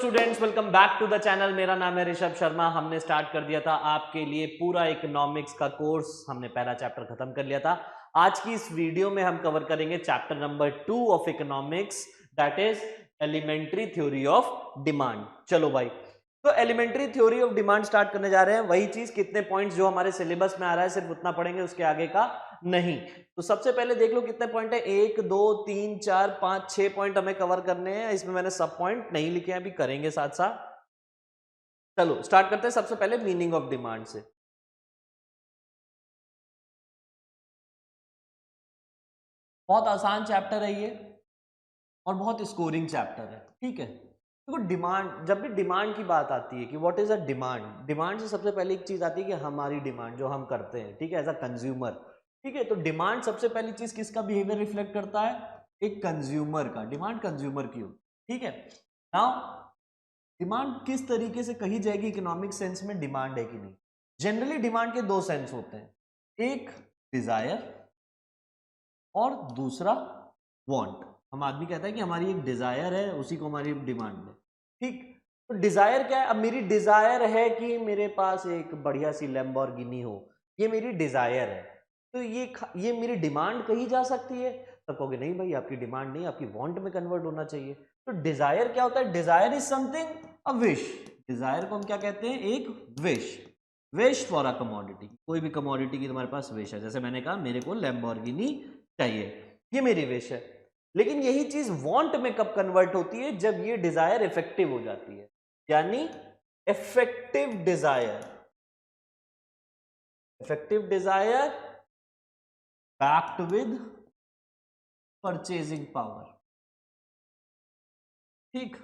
Students, welcome back to the channel. मेरा नाम है ऋषभ शर्मा। हमने स्टार्ट कर दिया था आपके लिए पूरा इकोनॉमिक्स का कोर्स। हमने पहला चैप्टर खत्म कर लिया था। आज की इस वीडियो में हम कवर करेंगे chapter number 2 of economics, that is elementary theory of demand. चलो भाई, तो elementary theory of demand start करने जा रहे हैं। वही चीज, कितने पॉइंट्स जो हमारे सिलेबस में आ रहा है सिर्फ उतना पढ़ेंगे, उसके आगे का नहीं। तो सबसे पहले देख लो कितने पॉइंट है। 1 2 3 4 5 6 पॉइंट हमें कवर करने हैं। इसमें मैंने सब पॉइंट नहीं लिखे हैं, अभी करेंगे साथ साथ। चलो स्टार्ट करते हैं सबसे पहले मीनिंग ऑफ डिमांड से। बहुत आसान चैप्टर है ये और बहुत स्कोरिंग चैप्टर है, ठीक है। देखो, डिमांड, जब भी डिमांड की बात आती है कि what is a demand, demand से सबसे पहले एक चीज आती है कि हमारी डिमांड जो हम करते हैं, ठीक है, एज अ कंज्यूमर। ठीक है, तो डिमांड सबसे पहली चीज किसका बिहेवियर रिफ्लेक्ट करता है? एक कंज्यूमर का। डिमांड कंज्यूमर की हो, ठीक है। नाउ डिमांड किस तरीके से कही जाएगी इकोनॉमिक सेंस में, डिमांड है कि नहीं? जनरली डिमांड के दो सेंस होते हैं, एक डिजायर और दूसरा वांट। हम आदमी कहता है कि हमारी एक डिजायर है, उसी को हमारी डिमांड है, ठीक। तो डिजायर क्या है? अब मेरी डिजायर है कि मेरे पास एक बढ़िया सी लैम्बोर्गिनी हो, ये मेरी डिजायर है। तो ये मेरी डिमांड कही जा सकती है? तब कहोगे नहीं भाई, आपकी डिमांड नहीं, आपकी वांट में कन्वर्ट होना चाहिए। तो डिजायर क्या होता है? Desire is something, a wish. Desire को हम क्या कहते हैं? एक wish. Wish for a commodity. कोई भी कमोडिटी की तुम्हारे पास विश है, जैसे मैंने कहा मेरे को लैम्बोर्गिनी चाहिए, ये मेरी विश है। लेकिन यही चीज वांट में कब कन्वर्ट होती है? जब ये डिजायर इफेक्टिव हो जाती है, यानी effective desire. Effective desire backed with purchasing power, ठीक।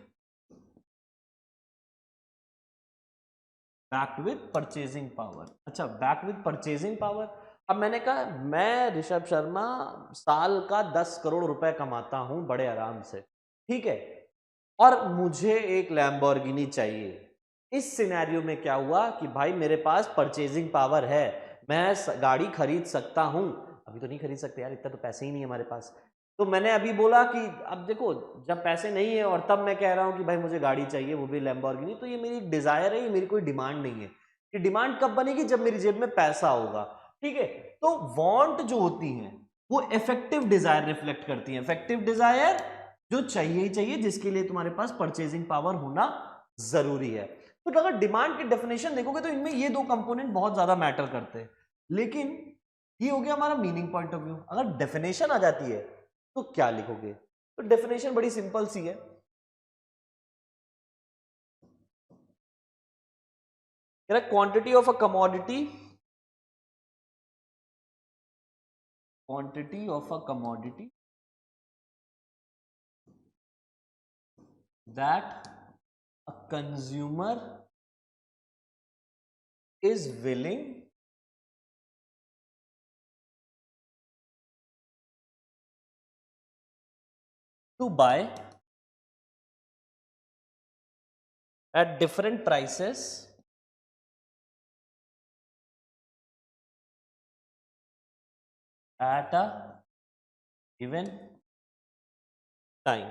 Backed with purchasing power. अच्छा, बैक्ड विद परचेजिंग पावर। अब मैंने कहा मैं ऋषभ शर्मा साल का 10 करोड़ रुपए कमाता हूं बड़े आराम से, ठीक है, और मुझे एक लैम्बोर्गिनी चाहिए। इस सिनेरियो में क्या हुआ कि भाई मेरे पास परचेजिंग पावर है, मैं गाड़ी खरीद सकता हूं। अभी तो नहीं खरीद सकते यार, इतना तो पैसे ही नहीं है हमारे पास। तो मैंने अभी बोला कि अब देखो, जब पैसे नहीं है और तब मैं कह रहा हूं कि भाई मुझे गाड़ी चाहिए, वो भी लैम्बोर्गिनी, तो ये मेरी एक डिजायर है, ये मेरी कोई डिमांड नहीं है। ये डिमांड कब बनेगी? जब मेरी जेब में पैसा होगा, ठीक है। तो वांट जो होती हैं वो इफेक्टिव डिजायर रिफ्लेक्ट करती हैं। इफेक्टिव डिजायर जो चाहिए ही चाहिए, जिसके लिए तुम्हारे पास परचेजिंग पावर होना जरूरी है। तो अगर डिमांड की डेफिनेशन देखोगे तो इनमें ये दो कंपोनेंट बहुत ज्यादा मैटर करते हैं। लेकिन ये हो गया हमारा मीनिंग पॉइंट ऑफ व्यू। अगर डेफिनेशन आ जाती है तो क्या लिखोगे? तो डेफिनेशन बड़ी सिंपल सी है। Quantity of a commodity, quantity of a commodity that a consumer is willing to buy at different prices at a given time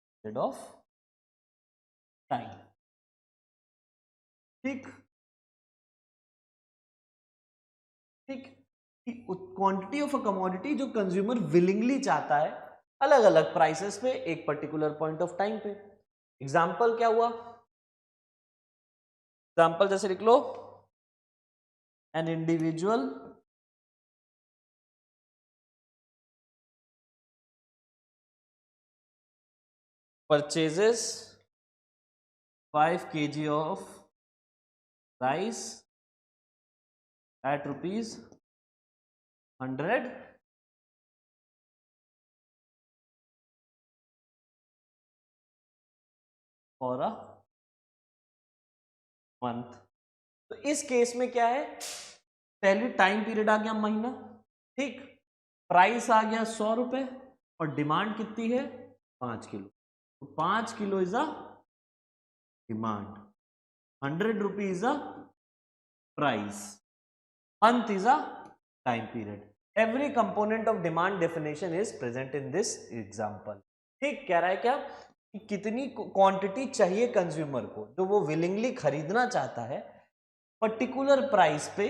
instead of time, ठीक। ठीक, क्वांटिटी ऑफ अ कमोडिटी जो consumer willingly चाहता है अलग अलग prices पे एक particular point of time पे। एग्जाम्पल क्या हुआ? एग्जाम्पल जैसे लिख लो, an individual purchases 5 kg of rice at rupees 100 for a month। तो इस केस में क्या है? पहले टाइम पीरियड आ गया महीना, ठीक। प्राइस आ गया 100 रुपए और डिमांड कितनी है? 5 किलो। तो 5 kilo is a demand, 100 rupees is a price, month is a time period. Every component of demand definition is present in this example. ठीक, कह रहा है क्या कि कितनी क्वांटिटी चाहिए कंज्यूमर को जो वो विलिंगली खरीदना चाहता है पर्टिकुलर प्राइस पे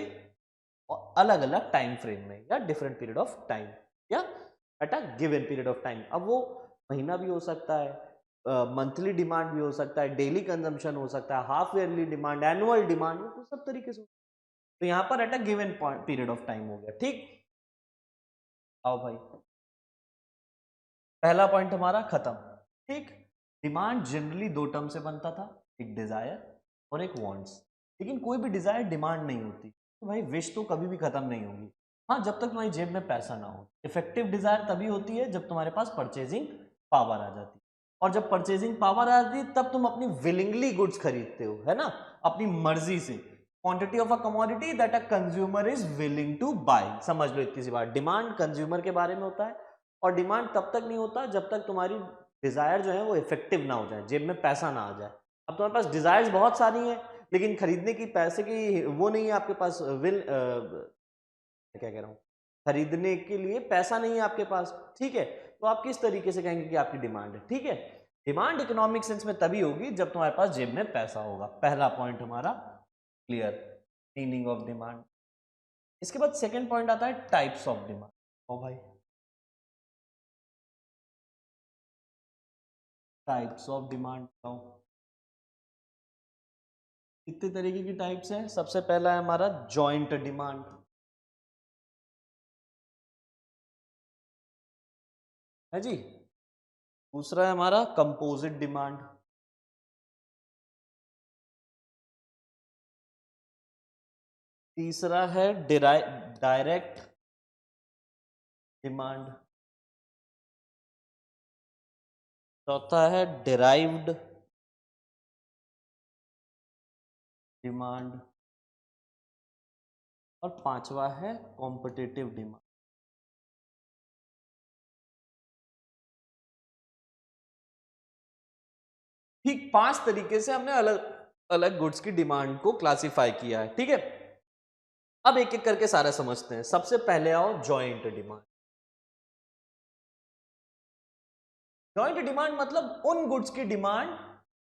अलग अलग टाइम फ्रेम में या डिफरेंट पीरियड ऑफ टाइम या at a given period of time. अब वो महीना भी हो सकता है, मंथली डिमांड भी हो सकता है, डेली कंजम्पशन हो सकता है, half yearly demand, annual demand, वो सब तरीके से। तो यहाँ पर at a given period of time हो गया। ठीक, आओ भाई, पहला पॉइंट हमारा खत्म। ठीक, डिमांड जनरली दो टर्म से बनता था, एक डिजायर और एक वांट्स। लेकिन कोई भी डिजायर डिमांड नहीं होती, तो भाई विश तो कभी भी खत्म नहीं होगी। हाँ, जब तक तुम्हारी जेब में पैसा ना हो। इफेक्टिव डिजायर तभी होती है जब तुम्हारे पास परचेजिंग पावर आ जाती है, और जब परचेजिंग पावर आ जाती है तब तुम अपनी विलिंगली गुड्स खरीदते हो, है ना, अपनी मर्जी से। Quantity of a commodity that a consumer is willing to buy. समझ लो इतनी सी बात, डिमांड कंज्यूमर के बारे में होता है, और डिमांड तब तक नहीं होता जब तक तुम्हारी डिजायर जो है वो इफेक्टिव ना हो जाए, जेब में पैसा ना आ जाए। अब तुम्हारे पास डिजायर्स बहुत सारी हैं लेकिन खरीदने की पैसे की वो नहीं है आपके पास, क्या कह रहा हूँ, खरीदने के लिए पैसा नहीं है आपके पास। ठीक है, तो आप किस तरीके से कहेंगे कि आपकी डिमांड है? ठीक है, डिमांड इकोनॉमिक सेंस में तभी होगी जब तुम्हारे पास जेब में पैसा होगा। पहला पॉइंट हमारा क्लियर, मीनिंग ऑफ डिमांड। इसके बाद सेकंड पॉइंट आता है टाइप्स ऑफ डिमांड। ओ भाई, टाइप्स ऑफ डिमांड बताओ कितने तरीके की टाइप्स हैं। सबसे पहला है हमारा जॉइंट डिमांड, है जी। दूसरा है हमारा कंपोजिट डिमांड, तीसरा है डायरेक्ट डिमांड, चौथा है डिराइव्ड डिमांड, और पांचवा है कॉम्पिटिटिव डिमांड। ठीक, पांच तरीके से हमने अलग अलग गुड्स की डिमांड को क्लासिफाई किया है। ठीक है, अब एक एक करके सारा समझते हैं। सबसे पहले आओ जॉइंट डिमांड। जॉइंट डिमांड मतलब उन गुड्स की डिमांड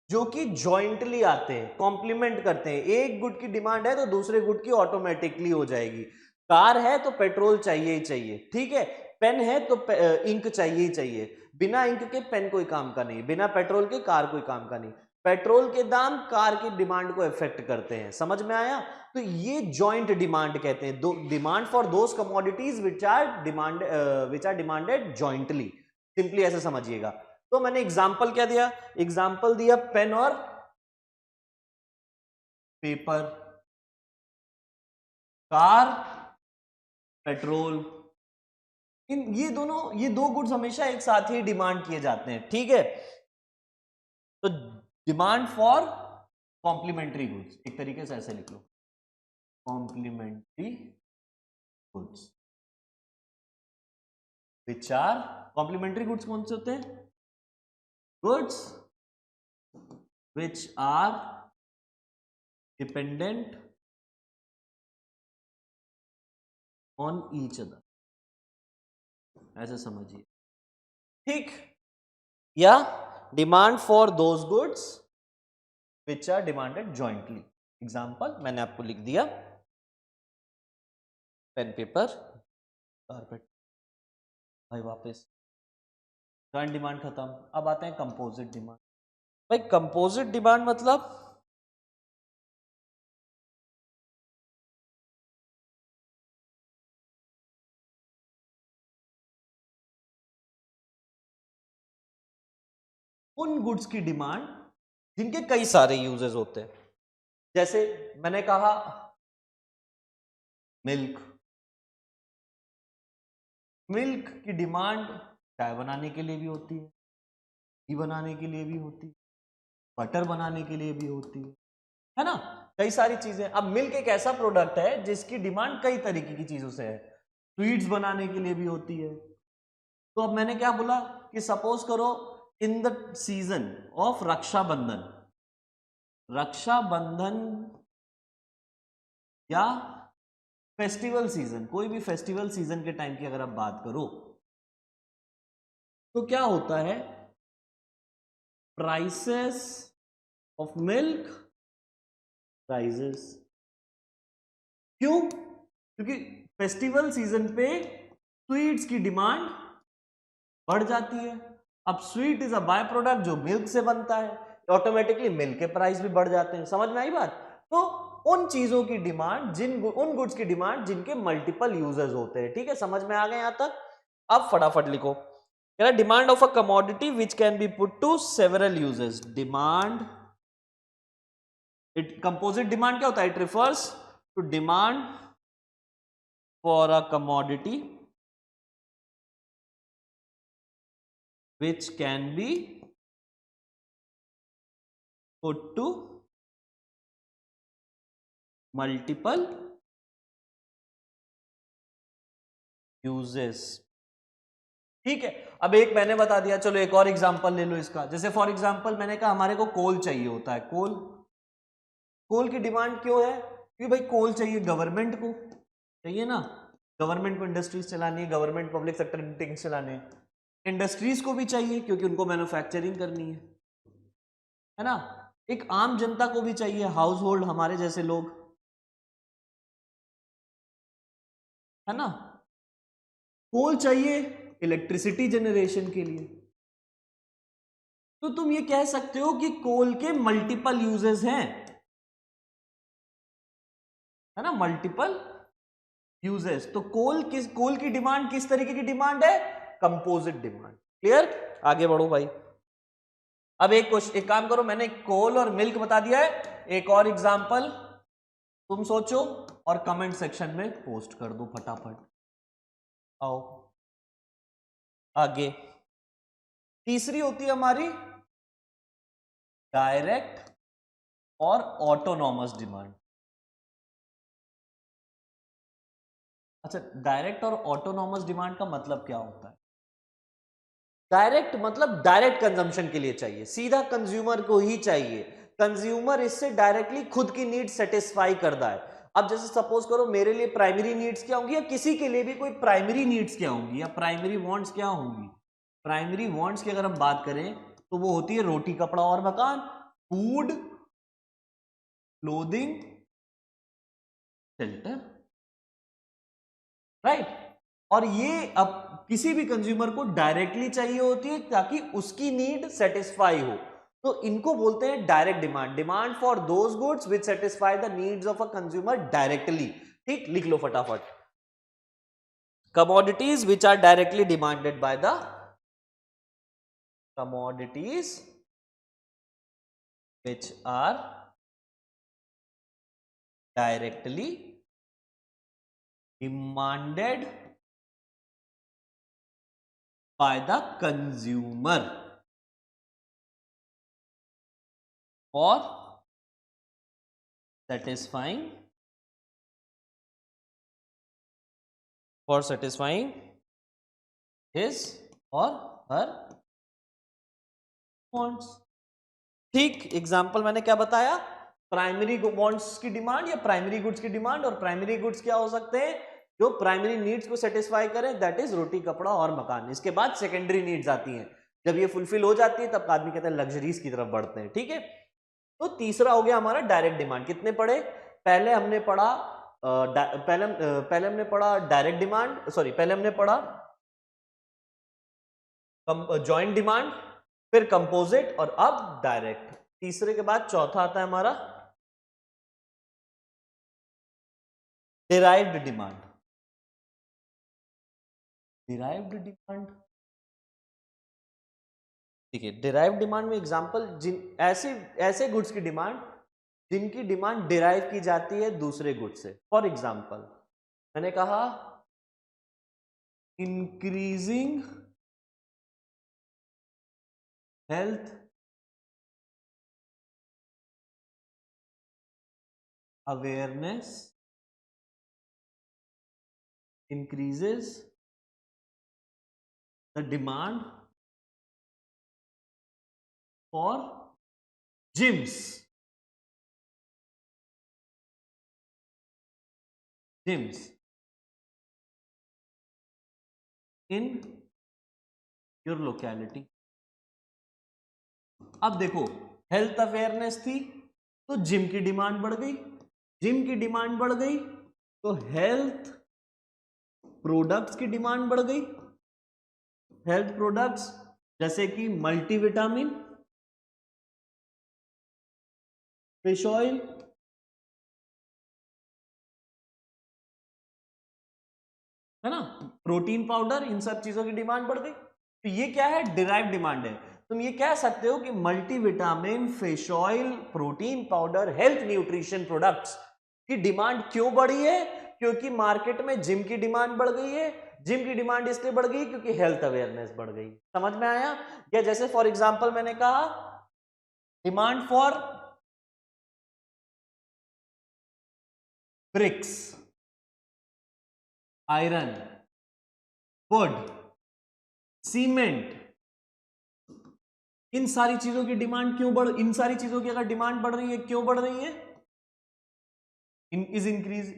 जो कि जॉइंटली आते हैं, कॉम्प्लीमेंट करते हैं। एक गुड की डिमांड है तो दूसरे गुड की ऑटोमेटिकली हो जाएगी। कार है तो पेट्रोल चाहिए ही चाहिए, ठीक है। पेन है तो इंक चाहिए ही चाहिए। बिना इंक के पेन कोई काम का नहीं, बिना पेट्रोल के कार कोई काम का नहीं। पेट्रोल के दाम कार की डिमांड को इफेक्ट करते हैं, समझ में आया? तो ये जॉइंट डिमांड कहते हैं, दो demand for those commodities which are demanded jointly. Simply ऐसे समझिएगा। तो मैंने एग्जाम्पल क्या दिया? एग्जाम्पल दिया पेन और पेपर, कार, पेट्रोल। ये दो गुड्स हमेशा एक साथ ही डिमांड किए जाते हैं, ठीक है। तो डिमांड फॉर कॉम्प्लीमेंट्री गुड्स, एक तरीके से ऐसे लिख लो, complementary goods which are, complementary goods कौन से होते हैं? Goods which are dependent on each other, ऐसे समझिए, ठीक। या demand for those goods which are demanded jointly. Example मैंने आपको लिख दिया, पेन, पेपर, कारपेट। भाई वापस जॉइंट डिमांड खत्म। अब आते हैं कंपोजिट डिमांड। भाई कंपोजिट डिमांड मतलब उन गुड्स की डिमांड जिनके कई सारे यूजेस होते हैं। जैसे मैंने कहा मिल्क, मिल्क की डिमांड चाय बनाने के लिए भी होती है, घी बनाने के लिए भी होती है, बटर बनाने के लिए भी होती है ना, कई सारी चीजें। अब मिल्क एक ऐसा प्रोडक्ट है जिसकी डिमांड कई तरीके की चीजों से है, स्वीट्स बनाने के लिए भी होती है। तो अब मैंने क्या बोला कि सपोज करो in the season of Rakshabandhan, Rakshabandhan या फेस्टिवल सीजन, कोई भी फेस्टिवल सीजन के टाइम की अगर आप बात करो तो क्या होता है प्राइसेस ऑफ मिल्क राइजेस। क्यों? क्योंकि फेस्टिवल सीजन पे स्वीट्स की डिमांड बढ़ जाती है। अब sweet is a by product जो मिल्क से बनता है, ऑटोमेटिकली मिल्क के प्राइस भी बढ़ जाते हैं। समझ में आई बात? तो उन चीजों की डिमांड, उन गुड्स की डिमांड जिनके मल्टीपल यूजर्स होते हैं। ठीक है, समझ में आ गए यहां तक? अब फटाफट लिखो, demand of a commodity which can be put to several users. Demand, it composite demand क्या होता है? It refers to demand for a commodity which can be put to multiple uses। ठीक है, अब एक मैंने बता दिया, चलो एक और एग्जांपल ले लो इसका। जैसे फॉर एग्जांपल मैंने कहा हमारे को कोल चाहिए होता है। कोल की डिमांड क्यों है? क्योंकि भाई कोल चाहिए गवर्नमेंट को, चाहिए ना, गवर्नमेंट को इंडस्ट्रीज चलानी है, गवर्नमेंट पब्लिक सेक्टर मीटिंग्स चलाने हैं, इंडस्ट्रीज को भी चाहिए क्योंकि उनको मैन्युफैक्चरिंग करनी है ना, एक आम जनता को भी चाहिए, हाउस होल्ड हमारे जैसे लोग, है ना। कोल चाहिए इलेक्ट्रिसिटी जनरेशन के लिए। तो तुम ये कह सकते हो कि कोल के मल्टीपल यूजेस हैं, है ना, मल्टीपल यूजेस। तो कोल की डिमांड किस तरीके की डिमांड है? Composite demand. क्लियर? आगे बढ़ो भाई। अब एक काम करो, मैंने कोल और मिल्क बता दिया है, एक और एग्जांपल तुम सोचो और कमेंट सेक्शन में पोस्ट कर दो फटाफट। आओ आगे। तीसरी होती है हमारी डायरेक्ट और ऑटोनॉमस डिमांड। अच्छा, डायरेक्ट और ऑटोनॉमस डिमांड का मतलब क्या होता है? डायरेक्ट मतलब डायरेक्ट कंजम्पशन के लिए चाहिए, सीधा कंज्यूमर को ही चाहिए, कंज्यूमर इससे डायरेक्टली खुद की नीड सेटिस्फाई करता है। अब जैसे सपोज करो मेरे लिए प्राइमरी नीड्स क्या होंगी, या किसी के लिए भी कोई प्राइमरी नीड्स क्या होंगी, या प्राइमरी वांट्स क्या होंगी। प्राइमरी वांट्स की अगर हम बात करें तो वो होती है रोटी कपड़ा और मकान, फूड, क्लोथिंग, शेल्टर, राइट। और ये अब किसी भी कंज्यूमर को डायरेक्टली चाहिए होती है ताकि उसकी नीड सेटिस्फाई हो। तो इनको बोलते हैं direct demand, demand for those goods which satisfy the needs of a consumer directly. ठीक, लिख लो फटाफट। Commodities which are directly demanded by the commodities which are directly demanded by the consumer for satisfying his or her wants। ठीक, example मैंने क्या बताया? Primary wants की demand या प्राइमरी गुड्स की डिमांड। और प्राइमरी गुड्स क्या हो सकते हैं? जो प्राइमरी नीड्स को सेटिस्फाई करें, दैट इज रोटी कपड़ा और मकान। इसके बाद सेकेंडरी नीड्स आती हैं, जब ये फुलफिल हो जाती है तब आदमी कहते हैं लग्जरीज की तरफ बढ़ते हैं। ठीक है, तो तीसरा हो गया हमारा डायरेक्ट डिमांड। कितने पढ़े? पहले हमने पढ़ा पहले हमने पढ़ा डायरेक्ट डिमांड, सॉरी पहले हमने पढ़ा जॉइंट डिमांड, फिर कंपोजिट, और अब डायरेक्ट। तीसरे के बाद चौथा आता है हमारा डिराइव्ड डिमांड। डिराइव्ड डिमांड, ठीक है, डिराइव्ड डिमांड में एग्जांपल, जिन ऐसे ऐसे गुड्स की डिमांड जिनकी डिमांड डिराइव की जाती है दूसरे गुड्स से। फॉर एग्जांपल मैंने कहा increasing health awareness increases the demand for gyms in your locality। अब देखो, हेल्थ अवेयरनेस थी तो जिम की डिमांड बढ़ गई, जिम की डिमांड बढ़ गई तो हेल्थ प्रोडक्ट्स की डिमांड बढ़ गई, हेल्थ प्रोडक्ट्स जैसे कि मल्टीविटामिन, फिश ऑयल, है ना, प्रोटीन पाउडर, इन सब चीजों की डिमांड बढ़ गई। तो ये क्या है, डिराइव डिमांड है। तुम ये कह सकते हो कि multivitamin, fish oil, protein powder, health nutrition products की डिमांड क्यों बढ़ी है? क्योंकि मार्केट में जिम की डिमांड बढ़ गई है। जिम की डिमांड इसलिए बढ़ गई क्योंकि हेल्थ अवेयरनेस बढ़ गई। समझ में आया? या जैसे फॉर एग्जांपल मैंने कहा demand for bricks, iron, wood, cement, इन सारी चीजों की डिमांड क्यों इन सारी चीजों की अगर डिमांड बढ़ रही है, क्यों बढ़ रही है? Is increase.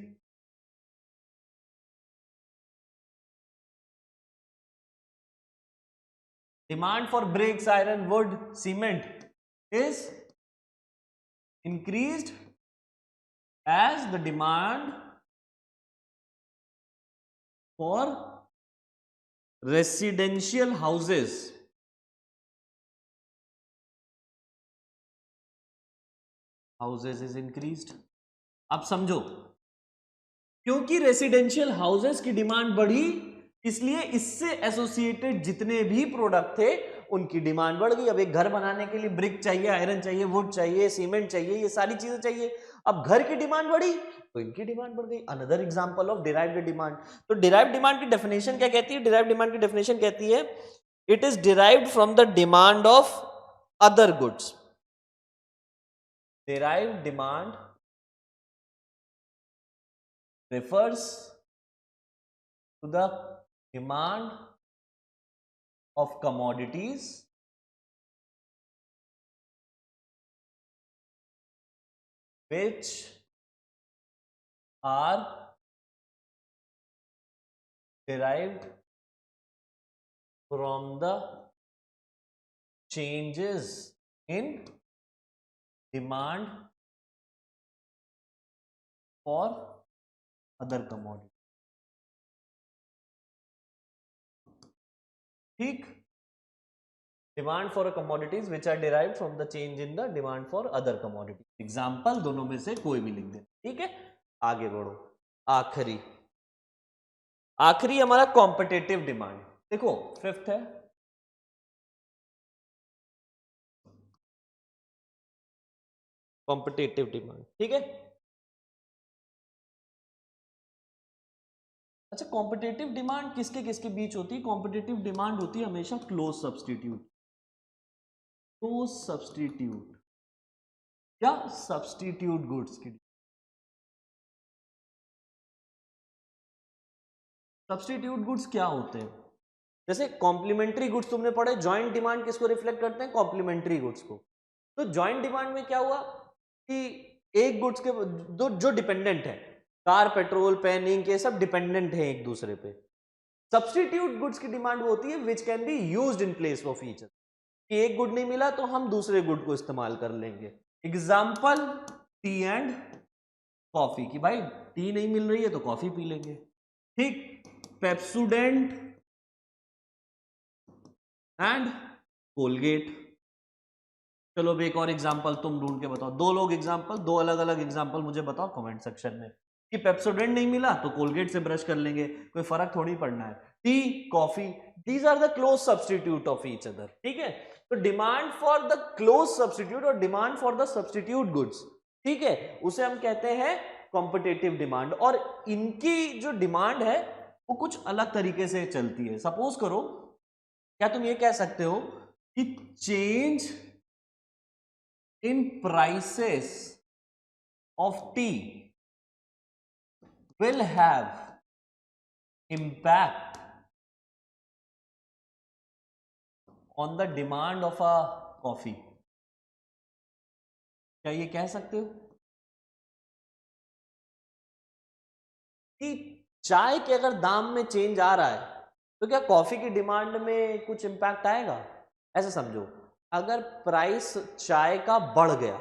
Demand for bricks, iron, wood, cement is increased as the demand for residential houses is increased। अब समझो, क्योंकि रेसिडेंशियल हाउसेस की डिमांड बढ़ी इसलिए इससे एसोसिएटेड जितने भी प्रोडक्ट थे उनकी डिमांड बढ़ गई। अब एक घर बनाने के लिए ब्रिक चाहिए, आयरन चाहिए, वुड चाहिए, सीमेंट चाहिए, ये सारी चीजें चाहिए। अब घर की डिमांड बढ़ी तो इनकी डिमांड बढ़ गई। Another example of derived demand. तो डिराइव्ड डिमांड की डेफिनेशन क्या कहती है? डिराइव्ड डिमांड की डेफिनेशन कहती है it is derived from the demand of other goods. Derived demand refers to the demand of commodities which are derived from the changes in demand for other commodities। ठीक, demand for commodities which are derived from the change in the demand for other commodities। Example दोनों में से कोई भी लिख दे। ठीक है, आगे बढ़ो। आखिरी आखिरी हमारा कॉम्पिटेटिव डिमांड। देखो फिफ्थ है कॉम्पिटेटिव डिमांड। ठीक है, अच्छा, कॉम्पिटेटिव डिमांड किसके किसके बीच होती है? कॉम्पिटेटिव डिमांड होती है हमेशा क्लोज सब्सटीट्यूट, क्लोज सब्सटीट्यूट या सब्सटीट्यूट गुड्स की। सब्सटीट्यूट गुड्स क्या होते हैं? जैसे कॉम्प्लीमेंट्री गुड्स तुमने पढ़े, जॉइंट डिमांड किसको रिफ्लेक्ट करते हैं? कॉम्प्लीमेंट्री गुड्स को। तो जॉइंट डिमांड में क्या हुआ कि एक गुड्स के दो जो डिपेंडेंट है, कार, पेट्रोल, पेन, इंक, ये सब डिपेंडेंट है एक दूसरे पे। सब्सटीट्यूट गुड्स की डिमांड वो होती है विच can be used in place of each other, कि एक गुड नहीं मिला तो हम दूसरे गुड को इस्तेमाल कर लेंगे। एग्जाम्पल टी एंड कॉफी, की भाई टी नहीं मिल रही है तो कॉफी पी लेंगे। ठीक, पेप्सोडेंट एंड कोलगेट। चलो अब एक और एग्जांपल तुम ढूंढ के बताओ, दो लोग एग्जांपल, दो अलग अलग एग्जांपल मुझे बताओ कमेंट सेक्शन में। कि पेप्सोडेंट नहीं मिला तो कोलगेट से ब्रश कर लेंगे, कोई फर्क थोड़ी पड़ना है। Tea, coffee, these are the close substitute of each other. ठीक है, तो demand for the close substitute और demand for the substitute goods, ठीक है, उसे हम कहते हैं कॉम्पिटेटिव डिमांड। और इनकी जो डिमांड है वो कुछ अलग तरीके से चलती है। सपोज करो, क्या तुम ये कह सकते हो कि change in prices of tea will have impact on the demand of a coffee। क्या ये कह सकते हो कि चाय के अगर दाम में चेंज आ रहा है तो क्या कॉफी की डिमांड में कुछ इंपैक्ट आएगा? ऐसा समझो अगर प्राइस चाय का बढ़ गया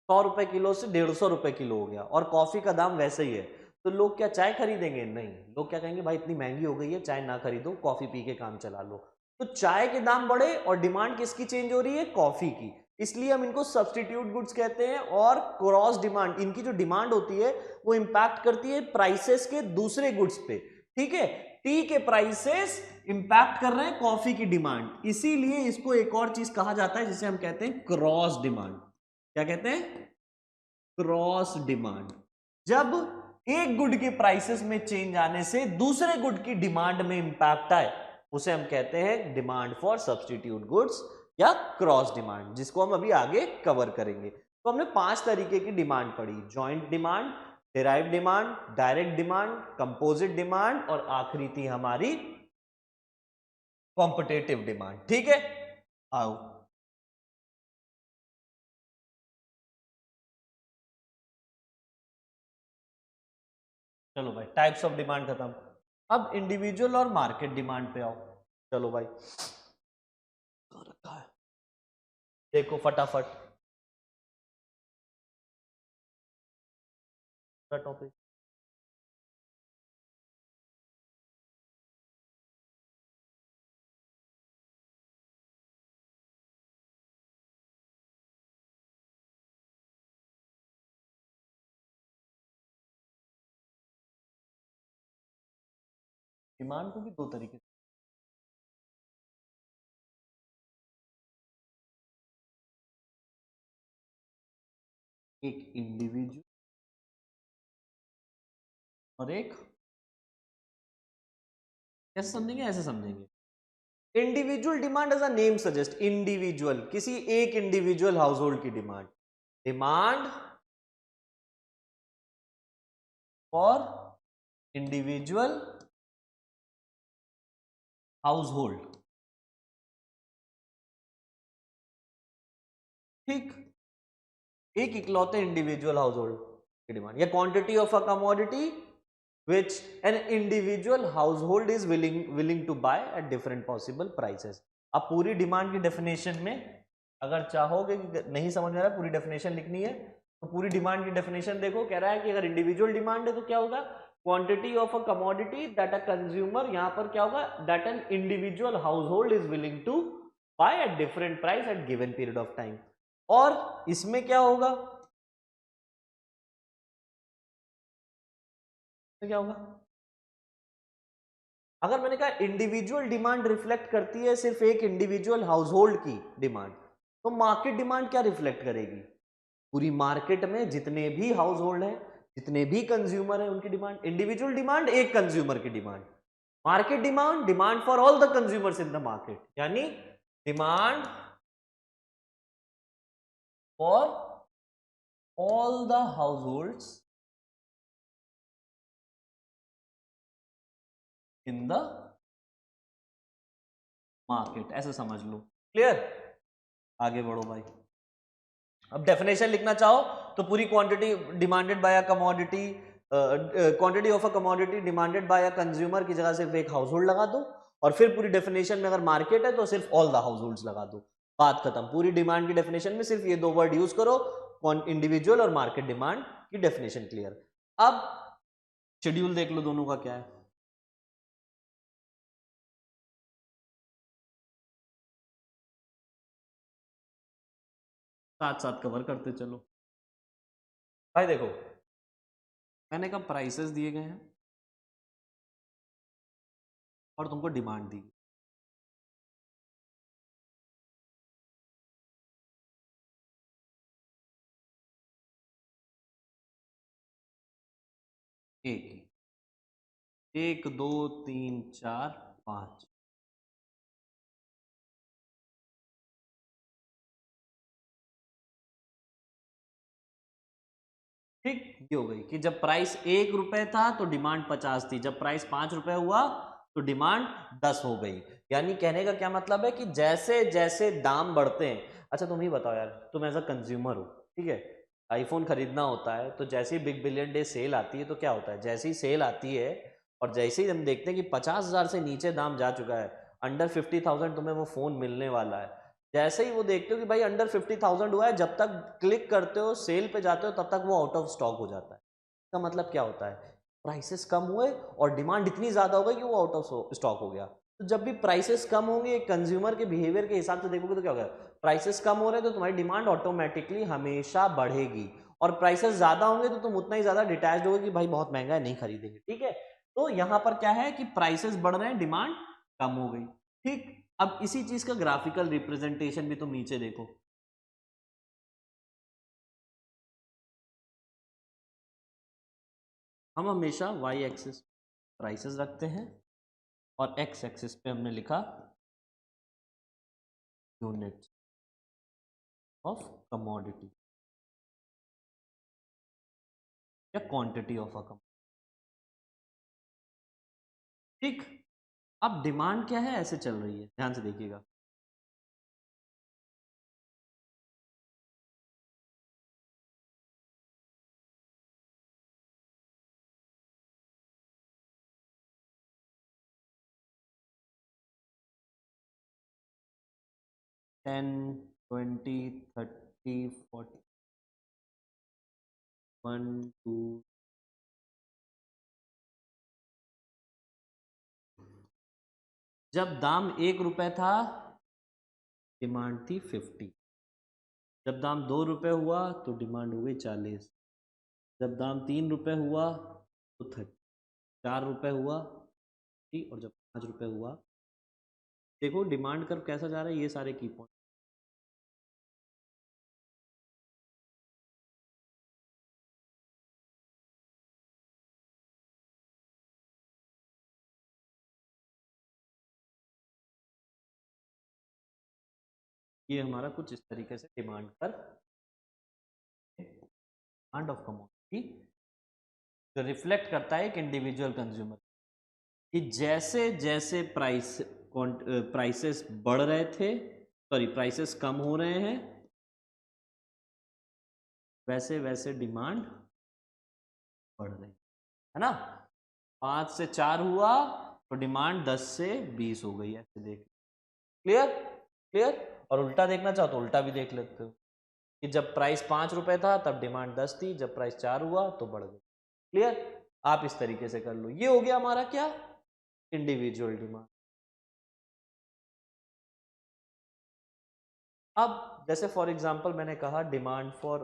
100 रुपए किलो से 150 रुपए किलो हो गया और कॉफी का दाम वैसे ही है, तो लोग क्या चाय खरीदेंगे? नहीं, लोग क्या कहेंगे, भाई इतनी महंगी हो गई है, चाय ना खरीदो, कॉफी पी के काम चला लो। तो चाय के दाम बढ़े और डिमांड किसकी चेंज हो रही है? कॉफी की। इसलिए हम इनको सब्सटीट्यूट गुड्स कहते हैं। और क्रॉस डिमांड, इनकी जो डिमांड होती है वो इंपैक्ट करती है प्राइसेस के दूसरे गुड्स पे। ठीक है, टी के प्राइसेस इंपैक्ट कर रहे हैं कॉफी की डिमांड, इसीलिए इसको एक और चीज कहा जाता है जिसे हम कहते हैं क्रॉस डिमांड। क्या कहते हैं? Cross demand. जब एक गुड के प्राइसेस में चेंज आने से दूसरे गुड की डिमांड में इंपैक्ट आए, उसे हम कहते हैं डिमांड फॉर सब्सटीट्यूट गुड्स या क्रॉस डिमांड, जिसको हम अभी आगे कवर करेंगे। तो हमने 5 तरीके की डिमांड पढ़ी, joint demand, derive demand, direct demand, composite demand और आखिरी थी हमारी कॉम्पिटेटिव डिमांड। ठीक है, आओ चलो भाई, टाइप्स ऑफ डिमांड खत्म। अब इंडिविजुअल और मार्केट डिमांड पे आओ। चलो भाई, रखा है, देखो फटाफट टॉपिक। डिमांड को भी 2 तरीके से, एक इंडिविजुअल और एक, कैसे समझेंगे? ऐसे समझेंगे। Individual demand as a name suggest, individual, किसी एक इंडिविजुअल हाउस होल्ड की demand, demand for individual household. ठीक, एक इकलौते इंडिविजुअल हाउस होल्ड की डिमांड, या quantity of a commodity which an individual household is willing to buy at different possible prices। अब पूरी डिमांड की डेफिनेशन में अगर चाहोगे कि नहीं समझ में आ रहा, पूरी डेफिनेशन लिखनी है, तो पूरी डिमांड की डेफिनेशन देखो। कह रहा है कि अगर इंडिविजुअल डिमांड है तो क्या होगा? Quantity of a commodity that a consumer, यहां पर क्या होगा? That an individual household is willing to buy at different price at given period of time. और इसमें क्या होगा? तो क्या होगा? अगर मैंने कहा इंडिविजुअल डिमांड रिफ्लेक्ट करती है सिर्फ एक इंडिविजुअल हाउस होल्ड की डिमांड, तो मार्केट डिमांड क्या रिफ्लेक्ट करेगी? पूरी मार्केट में जितने भी हाउस होल्ड हैं, जितने भी कंज्यूमर हैं, उनकी डिमांड। इंडिविजुअल डिमांड एक कंज्यूमर की demand, market demand demand for all the consumers in the market, यानी demand for all the households in the market, ऐसे समझ लो। क्लियर? आगे बढ़ो भाई। अब डेफिनेशन लिखना चाहो तो पूरी quantity demanded by a commodity, quantity of a commodity demanded by a consumer की जगह सिर्फ एक हाउस होल्ड लगा दो, और फिर पूरी डेफिनेशन में अगर मार्केट है तो सिर्फ ऑल द हाउस होल्ड्स लगा दो। बात खत्म। पूरी डिमांड की डेफिनेशन में सिर्फ ये 2 वर्ड यूज करो, इंडिविजुअल और मार्केट डिमांड की डेफिनेशन क्लियर। अब शेड्यूल देख लो दोनों का क्या है। साथ साथ कवर करते चलो भाई। देखो, मैंने कहा प्राइसेस दिए गए हैं और तुमको डिमांड दी, एक 1 2 3 4 5, ठीक। ये हो गई कि जब प्राइस 1 रुपए था तो डिमांड 50 थी, जब प्राइस 5 रुपए हुआ तो डिमांड 10 हो गई। यानी कहने का क्या मतलब है कि जैसे जैसे दाम बढ़ते हैं, अच्छा तुम ही बताओ यार, तुम एज अ कंज्यूमर हो, ठीक है, आईफोन खरीदना होता है, तो जैसे ही बिग बिलियन डे सेल आती है तो क्या होता है? जैसे ही सेल आती है और जैसे ही हम देखते हैं कि 50,000 से नीचे दाम जा चुका है, अंडर 50,000 तुम्हें वो फोन मिलने वाला है, जैसे ही वो देखते हो कि भाई अंडर 50,000 हुआ है, जब तक क्लिक करते हो, सेल पे जाते हो, तब तक वो आउट ऑफ स्टॉक हो जाता है। इसका मतलब क्या होता है, प्राइसेस कम हुए और डिमांड इतनी ज़्यादा हो गई कि वो आउट ऑफ स्टॉक हो गया। तो जब भी प्राइसेस कम होंगे, कंज्यूमर के बिहेवियर के हिसाब से देखोगे तो क्या होगा, प्राइसेस कम हो रहे हैं तो तुम्हारी डिमांड ऑटोमेटिकली हमेशा बढ़ेगी, और प्राइसेस ज़्यादा होंगे तो तुम उतना ही ज़्यादा डिटैच्ड होगे कि भाई बहुत महंगा है, नहीं खरीदेंगे। ठीक है, तो यहाँ पर क्या है कि प्राइसेस बढ़ रहे हैं, डिमांड कम हो गई। ठीक, अब इसी चीज का ग्राफिकल रिप्रेजेंटेशन भी तुम नीचे देखो। हम हमेशा वाई एक्सिस प्राइसेस रखते हैं और एक्स एक्सिस पे हमने लिखा यूनिट ऑफ कमोडिटी या क्वांटिटी ऑफ अ कमोडिटी। ठीक, अब डिमांड क्या है, ऐसे चल रही है, ध्यान से देखिएगा। टेन, 20, 30, 40, 1, 2, जब दाम 1 रुपए था डिमांड थी 50, जब दाम 2 रुपए हुआ तो डिमांड हो गई 40, जब दाम 3 रुपए हुआ तो 30, 4 रुपए हुआ, ठीक, और जब 5 रुपए हुआ, देखो डिमांड कर्व कैसा जा रहा है, ये सारे की पॉइंट। ये हमारा कुछ इस तरीके से demand curve, demand of commodity, जो रिफ्लेक्ट करता है एक इंडिविजुअल कंज्यूमर कि जैसे जैसे प्राइसेस बढ़ रहे थे, सॉरी प्राइसेस कम हो रहे हैं, वैसे वैसे डिमांड बढ़ रही है ना। 5 से 4 हुआ तो डिमांड 10 से 20 हो गई, ऐसे देख, क्लियर, क्लियर। और उल्टा देखना चाहो तो उल्टा भी देख लेते हो कि जब प्राइस 5 रुपए था तब डिमांड 10 थी, जब प्राइस 4 हुआ तो बढ़ गई। क्लियर, आप इस तरीके से कर लो। ये हो गया हमारा क्या, इंडिविजुअल डिमांड। अब जैसे फॉर एग्जांपल मैंने कहा डिमांड फॉर,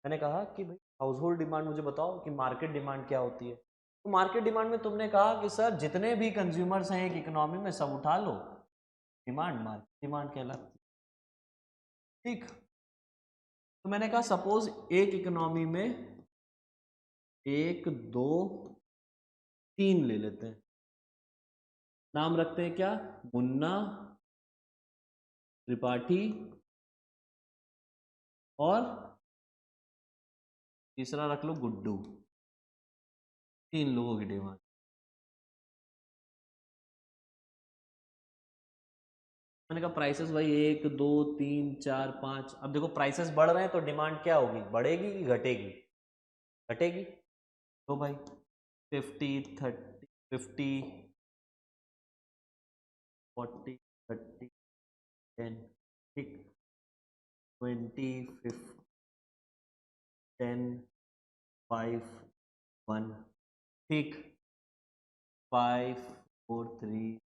मैंने कहा कि भाई हाउस होल्ड डिमांड मुझे बताओ कि मार्केट डिमांड क्या होती है। तो मार्केट डिमांड में तुमने कहा कि सर जितने भी कंज्यूमर्स हैं एक इकोनॉमी में सब उठा लो, डिमांड मार्केट डिमांड कहलाती है। ठीक, तो मैंने कहा सपोज एक इकोनॉमी में 1, 2, 3 ले लेते हैं, नाम रखते हैं क्या, मुन्ना, त्रिपाठी और तीसरा रख लो गुड्डू, 3 लोगों की डिमांड। मैंने कहा प्राइसेस भाई 1, 2, 3, 4, 5, अब देखो प्राइसेस बढ़ रहे हैं तो डिमांड क्या होगी, बढ़ेगी कि घटेगी, घटेगी। तो भाई 50, 30, 50, 40, 30, 10, ठीक, 20, 50, 10, 5, 1, ठीक, 5, 4, 3,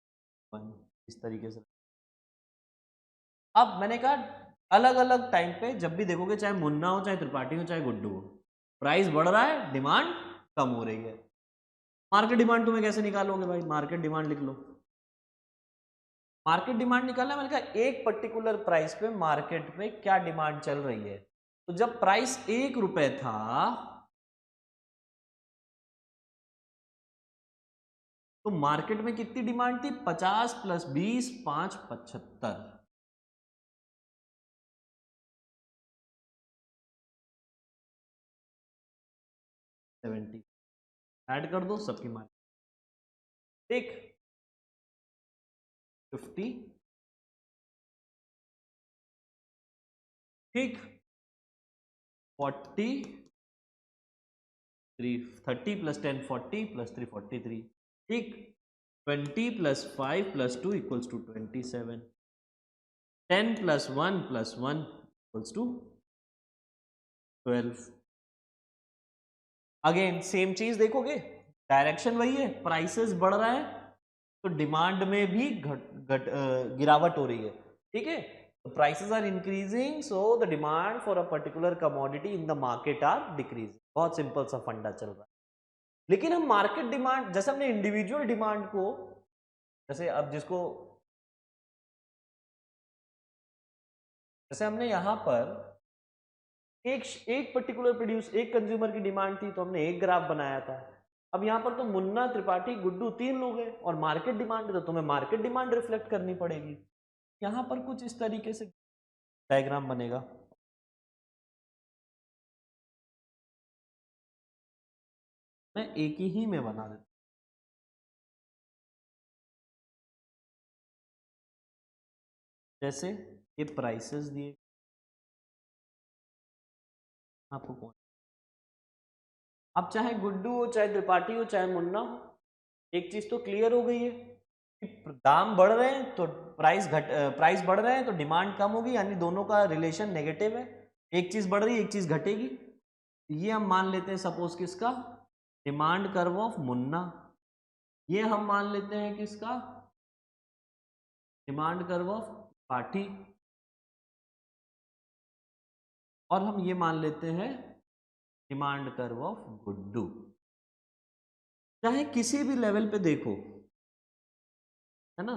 1, इस तरीके से। अब मैंने कहा अलग अलग टाइम पे जब भी देखोगे, चाहे मुन्ना हो, चाहे त्रिपाठी हो, चाहे गुड्डू हो, प्राइस बढ़ रहा है, डिमांड कम हो रही है। मार्केट डिमांड तुम्हें कैसे निकालोगे भाई, मार्केट डिमांड लिख लो। मार्केट डिमांड निकालना, मैंने कहा एक पर्टिकुलर प्राइस पे मार्केट में क्या डिमांड चल रही है। तो जब प्राइस 1 रुपए था तो मार्केट में कितनी डिमांड थी, 50 + 20, 5, 75, 70, ऐड कर दो सबकी मार्केट, ठीक, 50, ठीक, 40, 3, 30 + 10, 40 + 3, 43, ठीक, 20 + 5 + 2 = 27, 10 + 1 + 1 = 12। अगेन सेम चीज देखोगे, डायरेक्शन वही है, प्राइसेस बढ़ रहा है तो डिमांड में भी गिरावट हो रही है, ठीक है। Prices are increasing so the demand for a particular commodity in the market are decreasing. बहुत सिंपल सा फंडा चल रहा है। लेकिन हम मार्केट डिमांड, जैसे हमने इंडिविजुअल डिमांड को, जैसे अब जिसको, जैसे हमने यहां पर एक पर्टिकुलर एक कंज्यूमर की डिमांड थी तो हमने एक ग्राफ बनाया था। अब यहाँ पर तो मुन्ना, त्रिपाठी, गुड्डू 3 लोग हैं और मार्केट डिमांड है तो तुम्हें मार्केट डिमांड रिफ्लेक्ट करनी पड़ेगी। यहाँ पर कुछ इस तरीके से डायग्राम बनेगा। मैं एक ही में बना देता हूँ। जैसे ये प्राइसेस दिए आपको, कौन, अब चाहे गुड्डू हो, चाहे त्रिपाठी हो, चाहे मुन्ना हो, एक चीज तो क्लियर हो गई है कि दाम बढ़ रहे हैं तो प्राइस बढ़ रहे हैं तो डिमांड कम होगी, यानी दोनों का रिलेशन नेगेटिव है। एक चीज बढ़ रही है, एक चीज घटेगी। ये हम मान लेते हैं सपोज किसका, डिमांड कर्व ऑफ मुन्ना। ये हम मान लेते हैं किसका, डिमांड कर्व ऑफ त्रिपाठी। और हम ये मान लेते हैं डिमांड कर्व ऑफ गुड्डू। चाहे किसी भी लेवल पे देखो, है ना,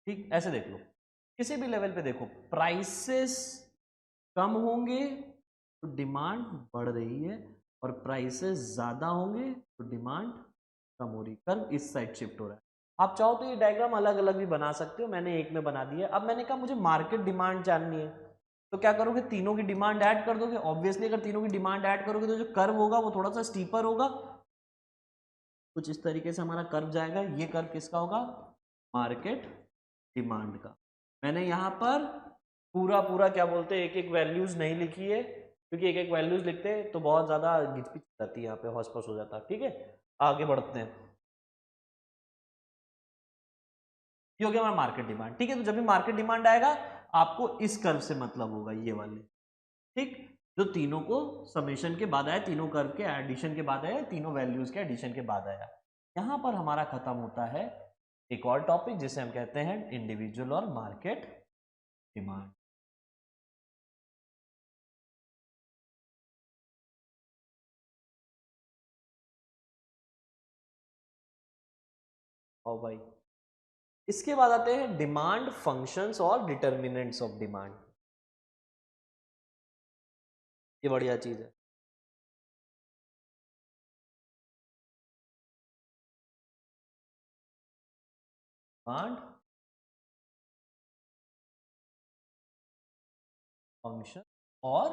ठीक ऐसे देख लो, किसी भी लेवल पे देखो, प्राइसेस कम होंगे तो डिमांड बढ़ रही है और प्राइसेस ज्यादा होंगे तो डिमांड कम हो रही, कर्व इस साइड शिफ्ट हो रहा है। आप चाहो तो ये डायग्राम अलग अलग भी बना सकते हो, मैंने एक में बना दिया। अब मैंने कहा मुझे मार्केट डिमांड जाननी है, तो क्या करोगे, तीनों की डिमांड ऐड कर दोगे। ऑब्वियसली अगर तीनों की डिमांड ऐड करोगे तो जो कर्व होगा वो थोड़ा सा स्टीपर होगा, कुछ इस तरीके से हमारा कर्व जाएगा। ये कर्व किसका होगा, मार्केट डिमांड का। मैंने यहाँ पर पूरा पूरा क्या बोलते हैं, एक एक वैल्यूज नहीं लिखी है, क्योंकि एक एक वैल्यूज लिखते हैं तो बहुत ज्यादा घिचपिच जाती है, यहाँ पे हौस-पौस हो जाता है। ठीक है, आगे बढ़ते हैं। ये हो गया हमारा मार्केट डिमांड। ठीक है, तो जब भी मार्केट डिमांड आएगा आपको इस कर्व से मतलब होगा, ये वाले, ठीक, जो तीनों को समेशन के बाद आया, तीनों कर्व के एडिशन के बाद आया, तीनों वैल्यूज के एडिशन के बाद आया। यहां पर हमारा खत्म होता है एक और टॉपिक जिसे हम कहते हैं इंडिविजुअल और मार्केट डिमांड। और भाई इसके बाद आते हैं डिमांड फंक्शंस और डिटर्मिनेंट्स ऑफ डिमांड। ये बढ़िया चीज है। डिमांड फंक्शन और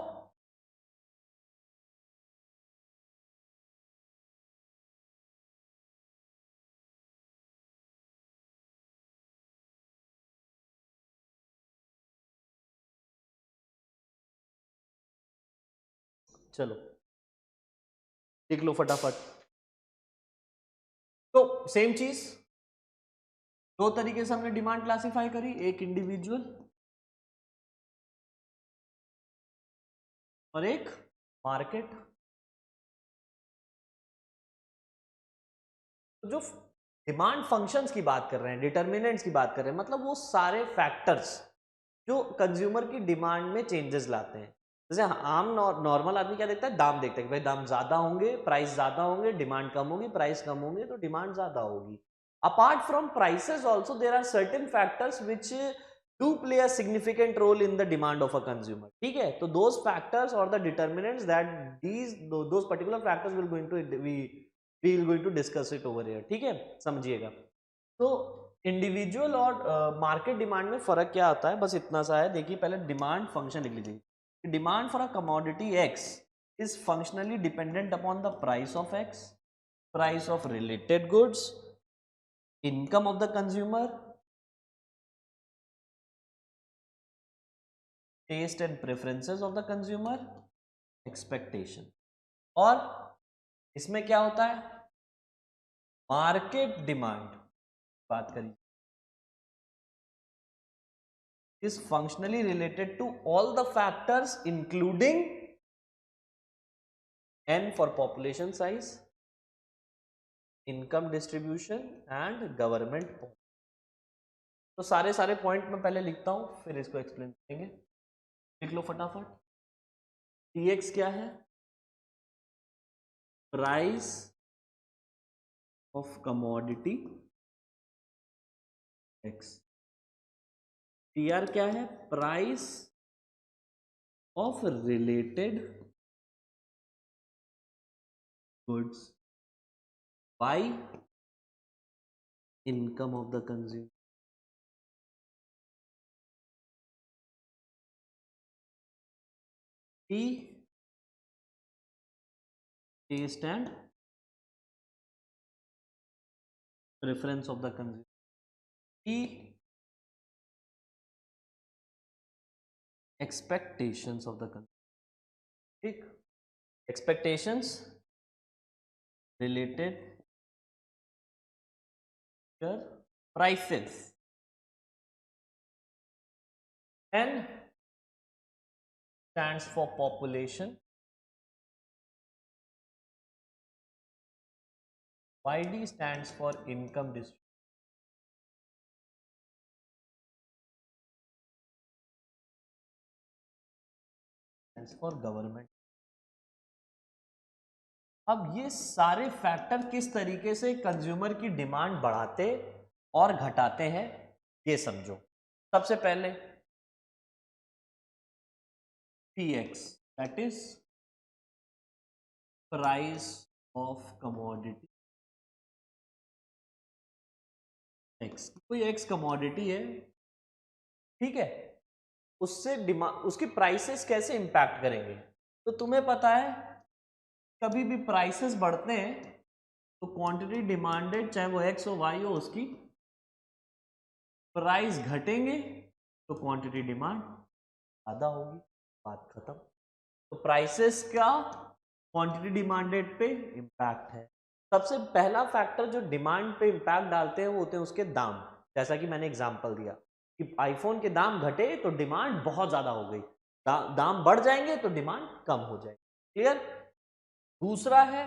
चलो लिख लो फटाफट। तो सेम चीज, दो तरीके से हमने डिमांड क्लासिफाई करी, एक इंडिविजुअल और एक मार्केट। तो जो डिमांड फंक्शंस की बात कर रहे हैं, डिटर्मिनेंट्स की बात कर रहे हैं, मतलब वो सारे फैक्टर्स जो कंज्यूमर की डिमांड में चेंजेस लाते हैं। जैसे आम नॉर्मल आदमी क्या देखता है, दाम देखता है कि भाई दाम ज्यादा होंगे, प्राइस ज्यादा होंगे, डिमांड कम होगी, प्राइस कम होंगे तो डिमांड ज्यादा होगी। Apart from prices also there are certain factors which do play a significant role in the demand of a consumer. ठीक है, तो दोज फैक्टर्स और the determinants that those particular factors will going to discuss it over here. ठीक है, समझिएगा। तो individual और market demand में फर्क क्या आता है, बस इतना सा है। देखिए पहले डिमांड फंक्शन लिख लीजिए। Demand for a commodity X is functionally dependent upon the price of x. price of related goods, income of the consumer, taste and preferences of the consumer, expectation. और इसमें क्या होता है, मार्केट डिमांड बात करिए, is functionally related to all the factors including N for population size, income distribution and government policy. तो सारे point मैं पहले लिखता हूं फिर इसको एक्सप्लेन करेंगे. लिख लो फटाफट. TX क्या है, price of commodity X. TR क्या है, price of related goods by income of the consumer. T taste and preference of the consumer. E expectations of the consumer. ठीक, expectations related to prices. N stands for population. YD stands for income distribution. Stands for government. अब ये सारे factor किस तरीके से consumer की demand बढ़ाते और घटाते हैं ये समझो. सबसे पहले PX, that is price of commodity X. कोई X कमोडिटी है, ठीक है, उससे डिमांड, उसकी प्राइसेस कैसे इंपैक्ट करेंगे. तो तुम्हें पता है कभी भी प्राइसेस बढ़ते हैं तो क्वांटिटी डिमांडेड चाहे वो X हो Y हो, उसकी प्राइस घटेंगे तो क्वांटिटी डिमांड ज्यादा होगी. बात खत्म. तो प्राइसेस का क्वांटिटी डिमांडेड पे इंपैक्ट है. सबसे पहला फैक्टर जो डिमांड पे इंपैक्ट डालते हैं वो होते हैं उसके दाम. जैसा कि मैंने एग्जांपल दिया कि आईफोन के दाम घटे तो डिमांड बहुत ज्यादा हो गई, दाम बढ़ जाएंगे तो डिमांड कम हो जाएगी. क्लियर. दूसरा है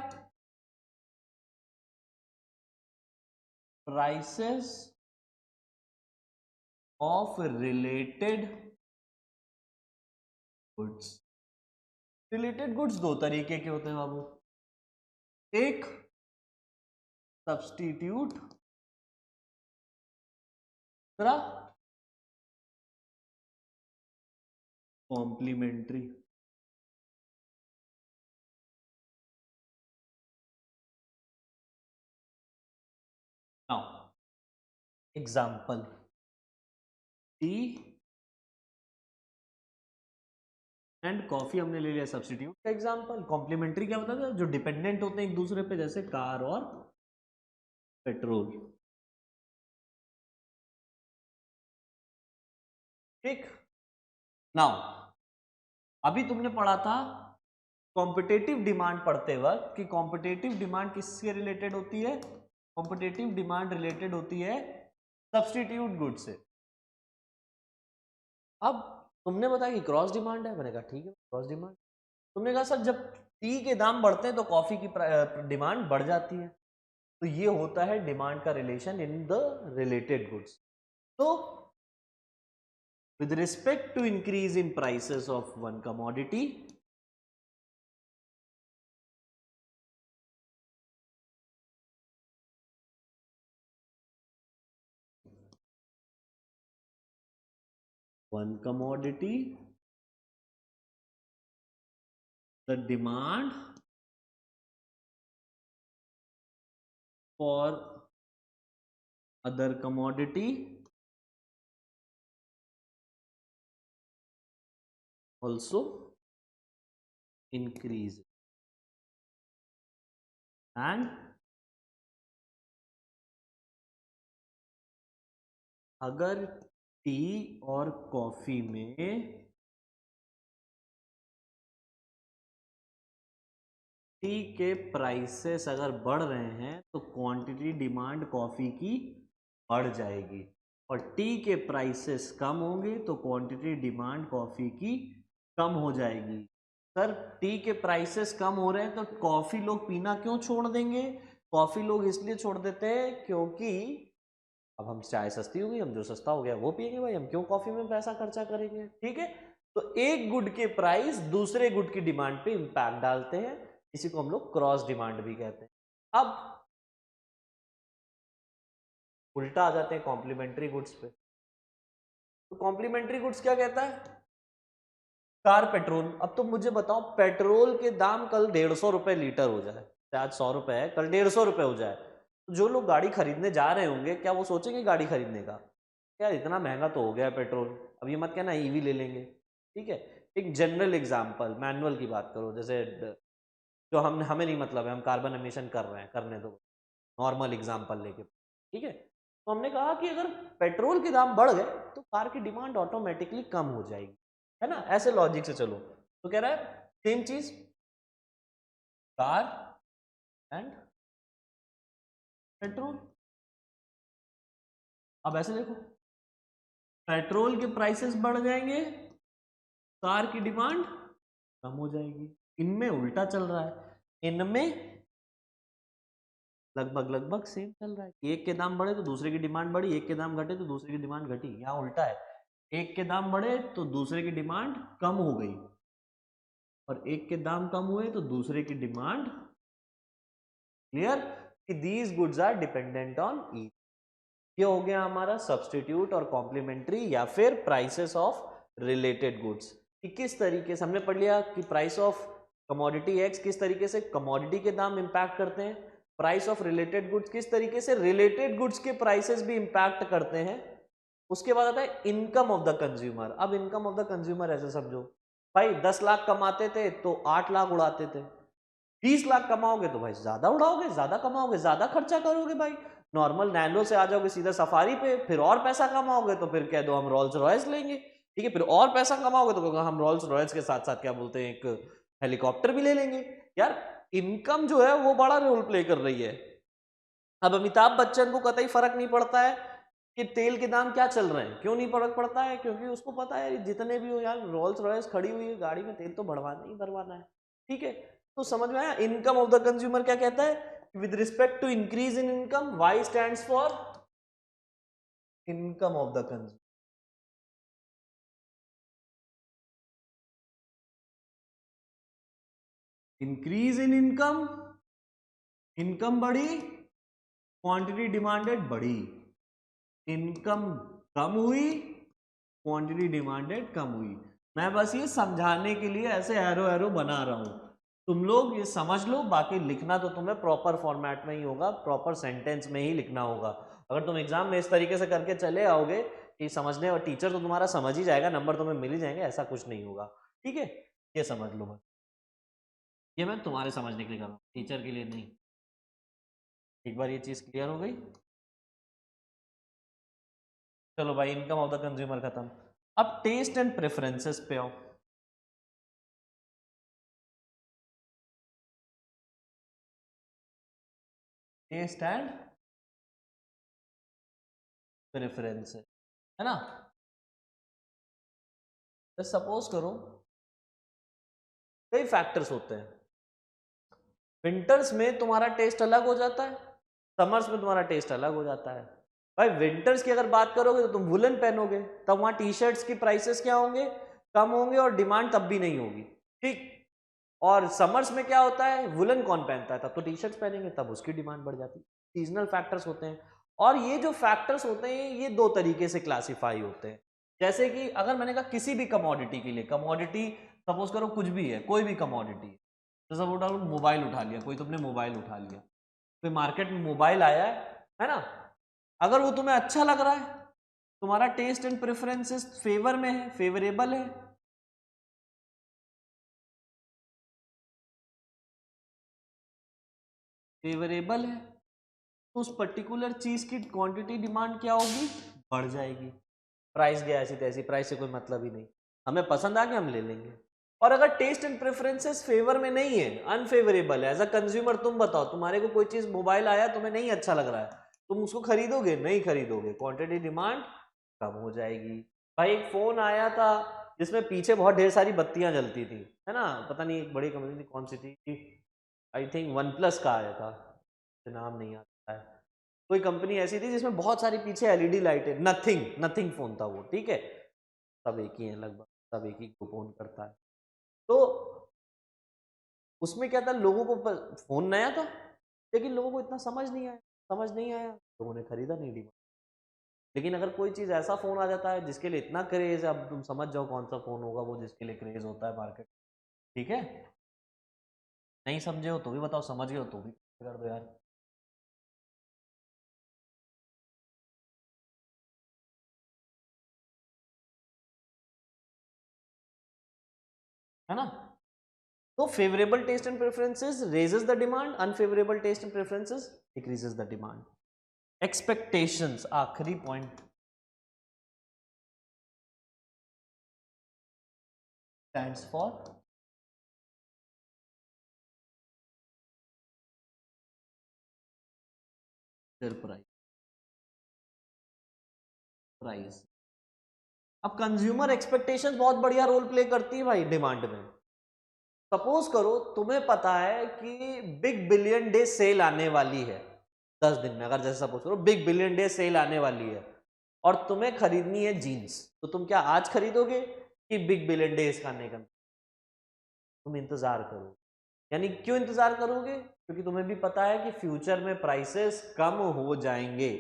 prices of related goods. Related goods दो तरीके के होते हैं बाबू. एक सब्स्टिट्यूट, दूसरा complementary. Now example, tea and coffee हमने ले लिया सब्स्टिट्यूट का एग्जांपल. कॉम्प्लीमेंट्री क्या होता था, जो डिपेंडेंट होते हैं एक दूसरे पे, जैसे कार और पेट्रोल. ठीक. नाउ अभी तुमने पढ़ा था कॉम्पिटेटिव डिमांड पढ़ते वक्त कि कॉम्पिटेटिव डिमांड किससे रिलेटेड होती है. कॉम्पिटेटिव डिमांड रिलेटेड होती है सब्स्टिट्यूट गुड से. अब तुमने बताया कि क्रॉस डिमांड है, मैंने कहा ठीक है क्रॉस डिमांड. तुमने कहा सर जब टी के दाम बढ़ते हैं तो कॉफी की डिमांड बढ़ जाती है. तो ये होता है डिमांड का relation in the related goods. तो with respect to increase in prices of one commodity, the demand for other commodity also increase and अगर टी और कॉफी में टी के प्राइसेस अगर बढ़ रहे हैं तो क्वांटिटी डिमांड कॉफी की बढ़ जाएगी, और टी के प्राइसेस कम होंगे तो क्वांटिटी डिमांड कॉफी की कम हो जाएगी। सर टी के प्राइसेस कम हो रहे हैं तो कॉफी लोग पीना क्यों छोड़ देंगे? कॉफी लोग इसलिए छोड़ देते हैं क्योंकि अब हम चाय सस्ती हो गई, हम जो सस्ता हो गया वो पियेंगे भाई, हम क्यों कॉफी में पैसा खर्चा करेंगे। ठीक है, तो एक गुड के प्राइस दूसरे गुड की डिमांड पे इंपैक्ट डालते हैं, इसी को हम लोग क्रॉस डिमांड भी कहते हैं। अब उल्टा आ जाते हैं कॉम्प्लीमेंट्री गुड्स पे। तो कॉम्प्लीमेंट्री गुड्स क्या कहता है? Car petrol. अब तुम मुझे बताओ, पेट्रोल के दाम कल 150 रुपए लीटर हो जाए, आज 100 रुपए है, कल 150 रुपए हो जाए, तो जो लोग गाड़ी खरीदने जा रहे होंगे क्या वो सोचेंगे गाड़ी खरीदने का? यार इतना महंगा तो हो गया है पेट्रोल, अब ये मत कहना ईवी ले लेंगे। ठीक है, एक जनरल एग्जांपल मैनुअल की बात करो, जैसे जो हम हमें नहीं मतलब है, हम कार्बन एमिशन कर रहे हैं, करने दो, नॉर्मल एग्जांपल लेके। ठीक है, तो हमने कहा कि अगर पेट्रोल के दाम बढ़ गए तो कार की डिमांड ऑटोमेटिकली कम हो जाएगी, है ना, ऐसे लॉजिक से चलो। तो कह रहा है सेम चीज, कार एंड पेट्रोल। अब ऐसे देखो, पेट्रोल के प्राइसेस बढ़ जाएंगे, कार की डिमांड कम हो जाएगी। इनमें उल्टा चल रहा है, इनमें लगभग लगभग सेम चल रहा है। एक के दाम बढ़े तो दूसरे की डिमांड बढ़ी, एक के दाम घटे तो दूसरे की डिमांड घटी। यहाँ उल्टा है, एक के दाम बढ़े तो दूसरे की डिमांड कम हो गई, और एक के दाम कम हुए तो दूसरे की डिमांड। क्लियर कि these goods are dependent on each. ये हो गया हमारा सब्स्टिट्यूट और कॉम्प्लीमेंट्री या फिर प्राइसेस ऑफ रिलेटेड गुड्स, कि किस तरीके से हमने पढ़ लिया कि प्राइस ऑफ कमोडिटी एक्स किस तरीके से कमोडिटी के दाम इंपैक्ट करते हैं, प्राइस ऑफ रिलेटेड गुड्स किस तरीके से रिलेटेड गुड्स के प्राइसेस भी इंपैक्ट करते हैं। उसके बाद आता है इनकम ऑफ द कंज्यूमर। अब इनकम ऑफ द कंज्यूमर ऐसे समझो, भाई 10 लाख कमाते थे तो 8 लाख उड़ाते थे, 20 लाख कमाओगे तो भाई ज्यादा उड़ाओगे, ज्यादा कमाओगे ज्यादा खर्चा करोगे भाई। नॉर्मल नैनो से आ जाओगे सीधा सफारी पे, फिर और पैसा कमाओगे तो फिर कह दो हम रोल्स रॉयस लेंगे। ठीक है, फिर और पैसा कमाओगे तो हम रोल्स रॉयस के साथ साथ क्या बोलते हैं, एक हेलीकॉप्टर भी ले लेंगे। यार इनकम जो है वो बड़ा रोल प्ले कर रही है। अब अमिताभ बच्चन को कतई फर्क नहीं पड़ता है कि तेल के दाम क्या चल रहे हैं, क्यों नहीं फर्क पड़ता है? क्योंकि उसको पता है जितने भी हो यार, रोल्स रॉयस खड़ी हुई है गाड़ी में, तेल तो बढ़वाना ही भरवाना है। ठीक है, तो समझ में आया इनकम ऑफ द कंज्यूमर क्या कहता है? With respect to increase in income, Y stands for income of the consumer. Increase in income, income बढ़ी, क्वांटिटी डिमांडेड बढ़ी, इनकम कम हुई, क्वांटिटी डिमांडेड कम हुई। मैं बस ये समझाने के लिए ऐसे एरो एरो बना रहा हूं, तुम लोग ये समझ लो, बाकी लिखना तो तुम्हें प्रॉपर फॉर्मेट में ही होगा, प्रॉपर सेंटेंस में ही लिखना होगा। अगर तुम एग्जाम में इस तरीके से करके चले आओगे कि समझने, और टीचर तो तुम्हारा समझ ही जाएगा, नंबर तुम्हें मिल ही जाएंगे, ऐसा कुछ नहीं होगा। ठीक है, ये समझ लो, बस ये मैं तुम्हारे समझने के लिए कर रहा हूँ, टीचर के लिए नहीं। एक बार ये चीज क्लियर हो गई, चलो भाई इनकम ऑफ द कंज्यूमर खत्म। अब टेस्ट एंड प्रेफरेंसेस पे आओ। टेस्ट एंड प्रेफरेंस है ना। तो सपोज करो कई फैक्टर्स होते हैं, विंटर्स में तुम्हारा टेस्ट अलग हो जाता है, समर्स में तुम्हारा टेस्ट अलग हो जाता है। भाई विंटर्स की अगर बात करोगे तो तुम वुलन पहनोगे, तब वहां टी शर्ट्स की प्राइसेस क्या होंगे, कम होंगे, और डिमांड तब भी नहीं होगी। ठीक, और समर्स में क्या होता है, वुलन कौन पहनता है, तब तो टी शर्ट्स पहनेंगे, तब उसकी डिमांड बढ़ जाती है। सीजनल फैक्टर्स होते हैं, और ये जो फैक्टर्स होते हैं ये दो तरीके से क्लासिफाई होते हैं। जैसे कि अगर मैंने कहा किसी भी कमोडिटी के लिए, कमोडिटी सपोज करो कुछ भी है, कोई भी कमोडिटी, तो सपोज मोबाइल उठा लिया, कोई तुमने मोबाइल उठा लिया, कोई मार्केट में मोबाइल आया है ना, अगर वो तुम्हें अच्छा लग रहा है, तुम्हारा टेस्ट एंड प्रेफरेंसेस फेवर में है, फेवरेबल है, फेवरेबल है, तो उस पर्टिकुलर चीज की क्वांटिटी डिमांड क्या होगी, बढ़ जाएगी। प्राइस गया ऐसी तैसी, प्राइस से कोई मतलब ही नहीं, हमें पसंद आ गया हम ले लेंगे। और अगर टेस्ट एंड प्रेफरेंसेस फेवर में नहीं है, अनफेवरेबल है, एज अ कंज्यूमर तुम बताओ, तुम्हारे को कोई चीज मोबाइल आया तुम्हें नहीं अच्छा लग रहा है, तुम उसको खरीदोगे? नहीं खरीदोगे, क्वांटिटी डिमांड कम हो जाएगी। भाई एक फोन आया था जिसमें पीछे बहुत ढेर सारी बत्तियां जलती थी, है ना, पता नहीं एक बड़ी कंपनी थी, कौन सी थी, आई थिंक वन प्लस का आया था, नाम नहीं आता है, कोई कंपनी ऐसी थी जिसमें बहुत सारी पीछे एलईडी लाइटें, नथिंग नथिंग फोन था वो, ठीक है, सब एक ही है लगभग, सब एक ही को फोन करता है। तो उसमें क्या था, लोगों को फोन नया था लेकिन लोगों को इतना समझ नहीं आया, लोगों ने खरीदा नहीं डिमांड। लेकिन अगर कोई चीज़ ऐसा फ़ोन आ जाता है जिसके लिए इतना क्रेज़ है, अब तुम समझ जाओ कौन सा फ़ोन होगा वो जिसके लिए क्रेज़ होता है मार्केट, ठीक है? नहीं समझे हो तो भी बताओ, समझ गए हो तो भी कर दो यार। है ना? तो favourable taste and preferences raises the demand, unfavourable taste and preferences decreases the demand. Expectations, आखिरी point, stands for price. Price, अब कंज्यूमर एक्सपेक्टेशंस बहुत बढ़िया रोल प्ले करती है भाई डिमांड में। सपोज करो तुम्हें पता है कि बिग बिलियन डे सेल आने वाली है 10 दिन में, अगर जैसे सपोज करो बिग बिलियन डे सेल आने वाली है और तुम्हें खरीदनी है जीन्स, तो तुम क्या आज खरीदोगे कि बिग बिलियन डे इसका आने का? तुम इंतजार करो। यानी क्यों इंतजार करोगे? क्योंकि तुम्हें भी पता है कि फ्यूचर में प्राइसेस कम हो जाएंगे।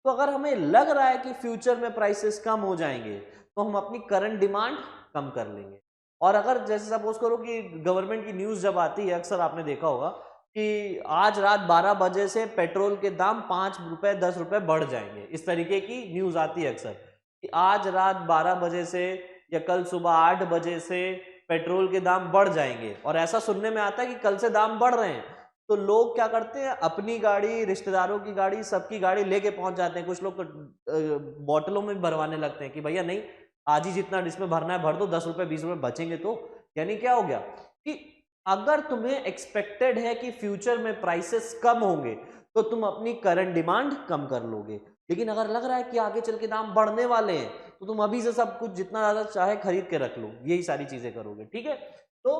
तो अगर हमें लग रहा है कि फ्यूचर में प्राइसेस कम हो जाएंगे तो हम अपनी करंट डिमांड कम कर लेंगे। और अगर जैसे सपोज करो कि गवर्नमेंट की न्यूज जब आती है, अक्सर आपने देखा होगा कि आज रात 12 बजे से पेट्रोल के दाम 5 रुपए 10 रुपए बढ़ जाएंगे, इस तरीके की न्यूज आती है अक्सर कि आज रात 12 बजे से या कल सुबह 8 बजे से पेट्रोल के दाम बढ़ जाएंगे। और ऐसा सुनने में आता है कि कल से दाम बढ़ रहे हैं, तो लोग क्या करते हैं, अपनी गाड़ी, रिश्तेदारों की गाड़ी, सबकी गाड़ी लेके पहुंच जाते हैं। कुछ लोग बोतलों में भी भरवाने लगते हैं कि भैया नहीं, आज ही जितना इसमें भरना है भर दो, 10 रुपए 20 रुपए बचेंगे तो। यानी क्या हो गया कि अगर तुम्हें एक्सपेक्टेड है कि फ्यूचर में प्राइसेस कम होंगे तो तुम अपनी करंट डिमांड कम कर लोगे। लेकिन अगर लग रहा है कि आगे चल के दाम बढ़ने वाले हैं तो तुम अभी से सब कुछ जितना ज्यादा चाहे खरीद के रख लो, यही सारी चीजें करोगे, ठीक है? तो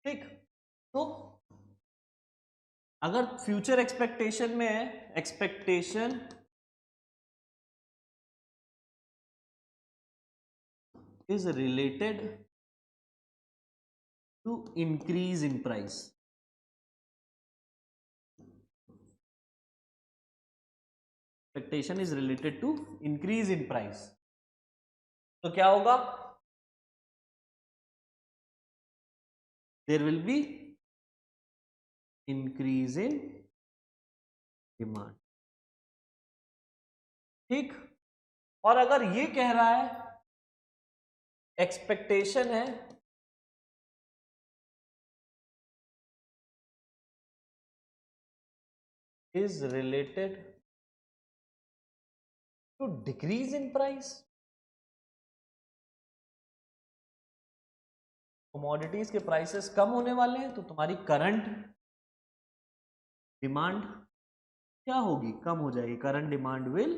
ठीक, तो अगर फ्यूचर एक्सपेक्टेशन में है, expectation is related to increase in price, expectation is related to increase in price, तो क्या होगा? There will be increase in demand, ठीक। और अगर ये कह रहा है, एक्सपेक्टेशन है is related to decrease in price, commodities के प्राइसेस कम होने वाले हैं तो तुम्हारी करंट डिमांड क्या होगी? कम हो जाएगी। करंट डिमांड विल,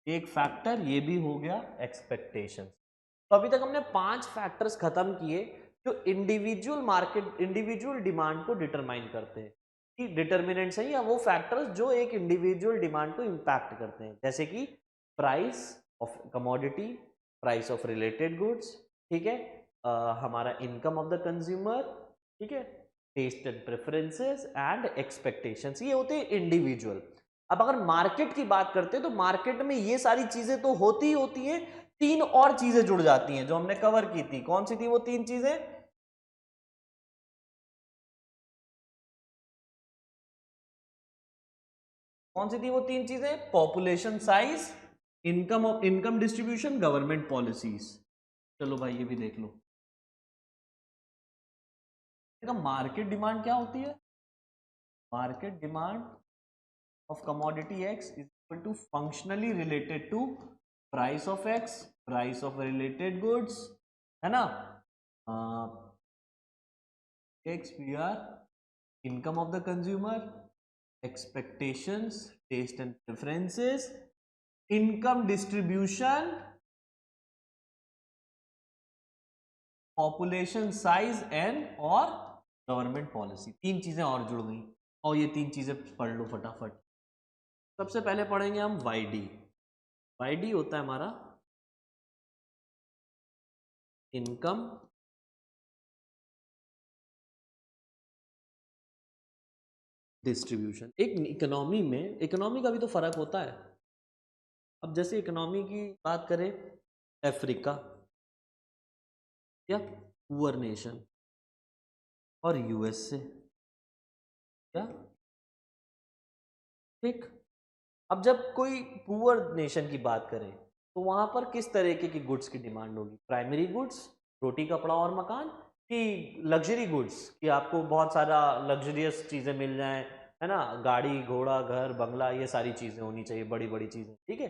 एक फैक्टर ये भी हो गया एक्सपेक्टेशन। तो अभी तक हमने 5 फैक्टर्स खत्म किए जो इंडिविजुअल मार्केट, इंडिविजुअल डिमांड को डिटरमाइन करते हैं, कि डिटर्मिनेंट्स हैं या वो फैक्टर्स जो एक इंडिविजुअल डिमांड को इंपैक्ट करते हैं, जैसे कि price of commodity, price of related goods, ठीक है, हमारा इनकम ऑफ द कंज्यूमर, ठीक है, taste and preferences and expectations, ये होते हैं इंडिविजुअल। अब अगर मार्केट की बात करते हैं तो मार्केट में ये सारी चीजें तो होती ही होती हैं, 3 और चीजें जुड़ जाती हैं जो हमने कवर की थी। कौन सी थी वो 3 चीजें? कौन सी थी वो 3 चीजें? Population size, income distribution, government policies. चलो भाई ये भी देख लो। मार्केट डिमांड क्या होती है? Market demand of commodity X is equal to functionally related to price of X, price of related goods, है ना? X P R income of the consumer, expectations, taste and preferences, income distribution, population size and और government policy. तीन चीजें और जुड़ गई और ये तीन चीजें पढ़ लो फटाफट। सबसे पहले पढ़ेंगे हम वाईडी। वाईडी होता है हमारा इनकम डिस्ट्रीब्यूशन। एक इकोनॉमी में, इकोनॉमी का भी तो फर्क होता है। अब जैसे इकोनॉमी की बात करें, अफ्रीका या पुअर नेशन और यूएस से, क्या ठीक। अब जब कोई पुअर नेशन की बात करें तो वहां पर किस तरीके की गुड्स की डिमांड होगी? प्राइमरी गुड्स, रोटी कपड़ा और मकान, कि लग्जरी गुड्स कि आपको बहुत सारा लग्जरियस चीजें मिल जाएं, है ना? गाड़ी घोड़ा घर बंगला ये सारी चीजें होनी चाहिए, बड़ी बड़ी चीजें, ठीक है।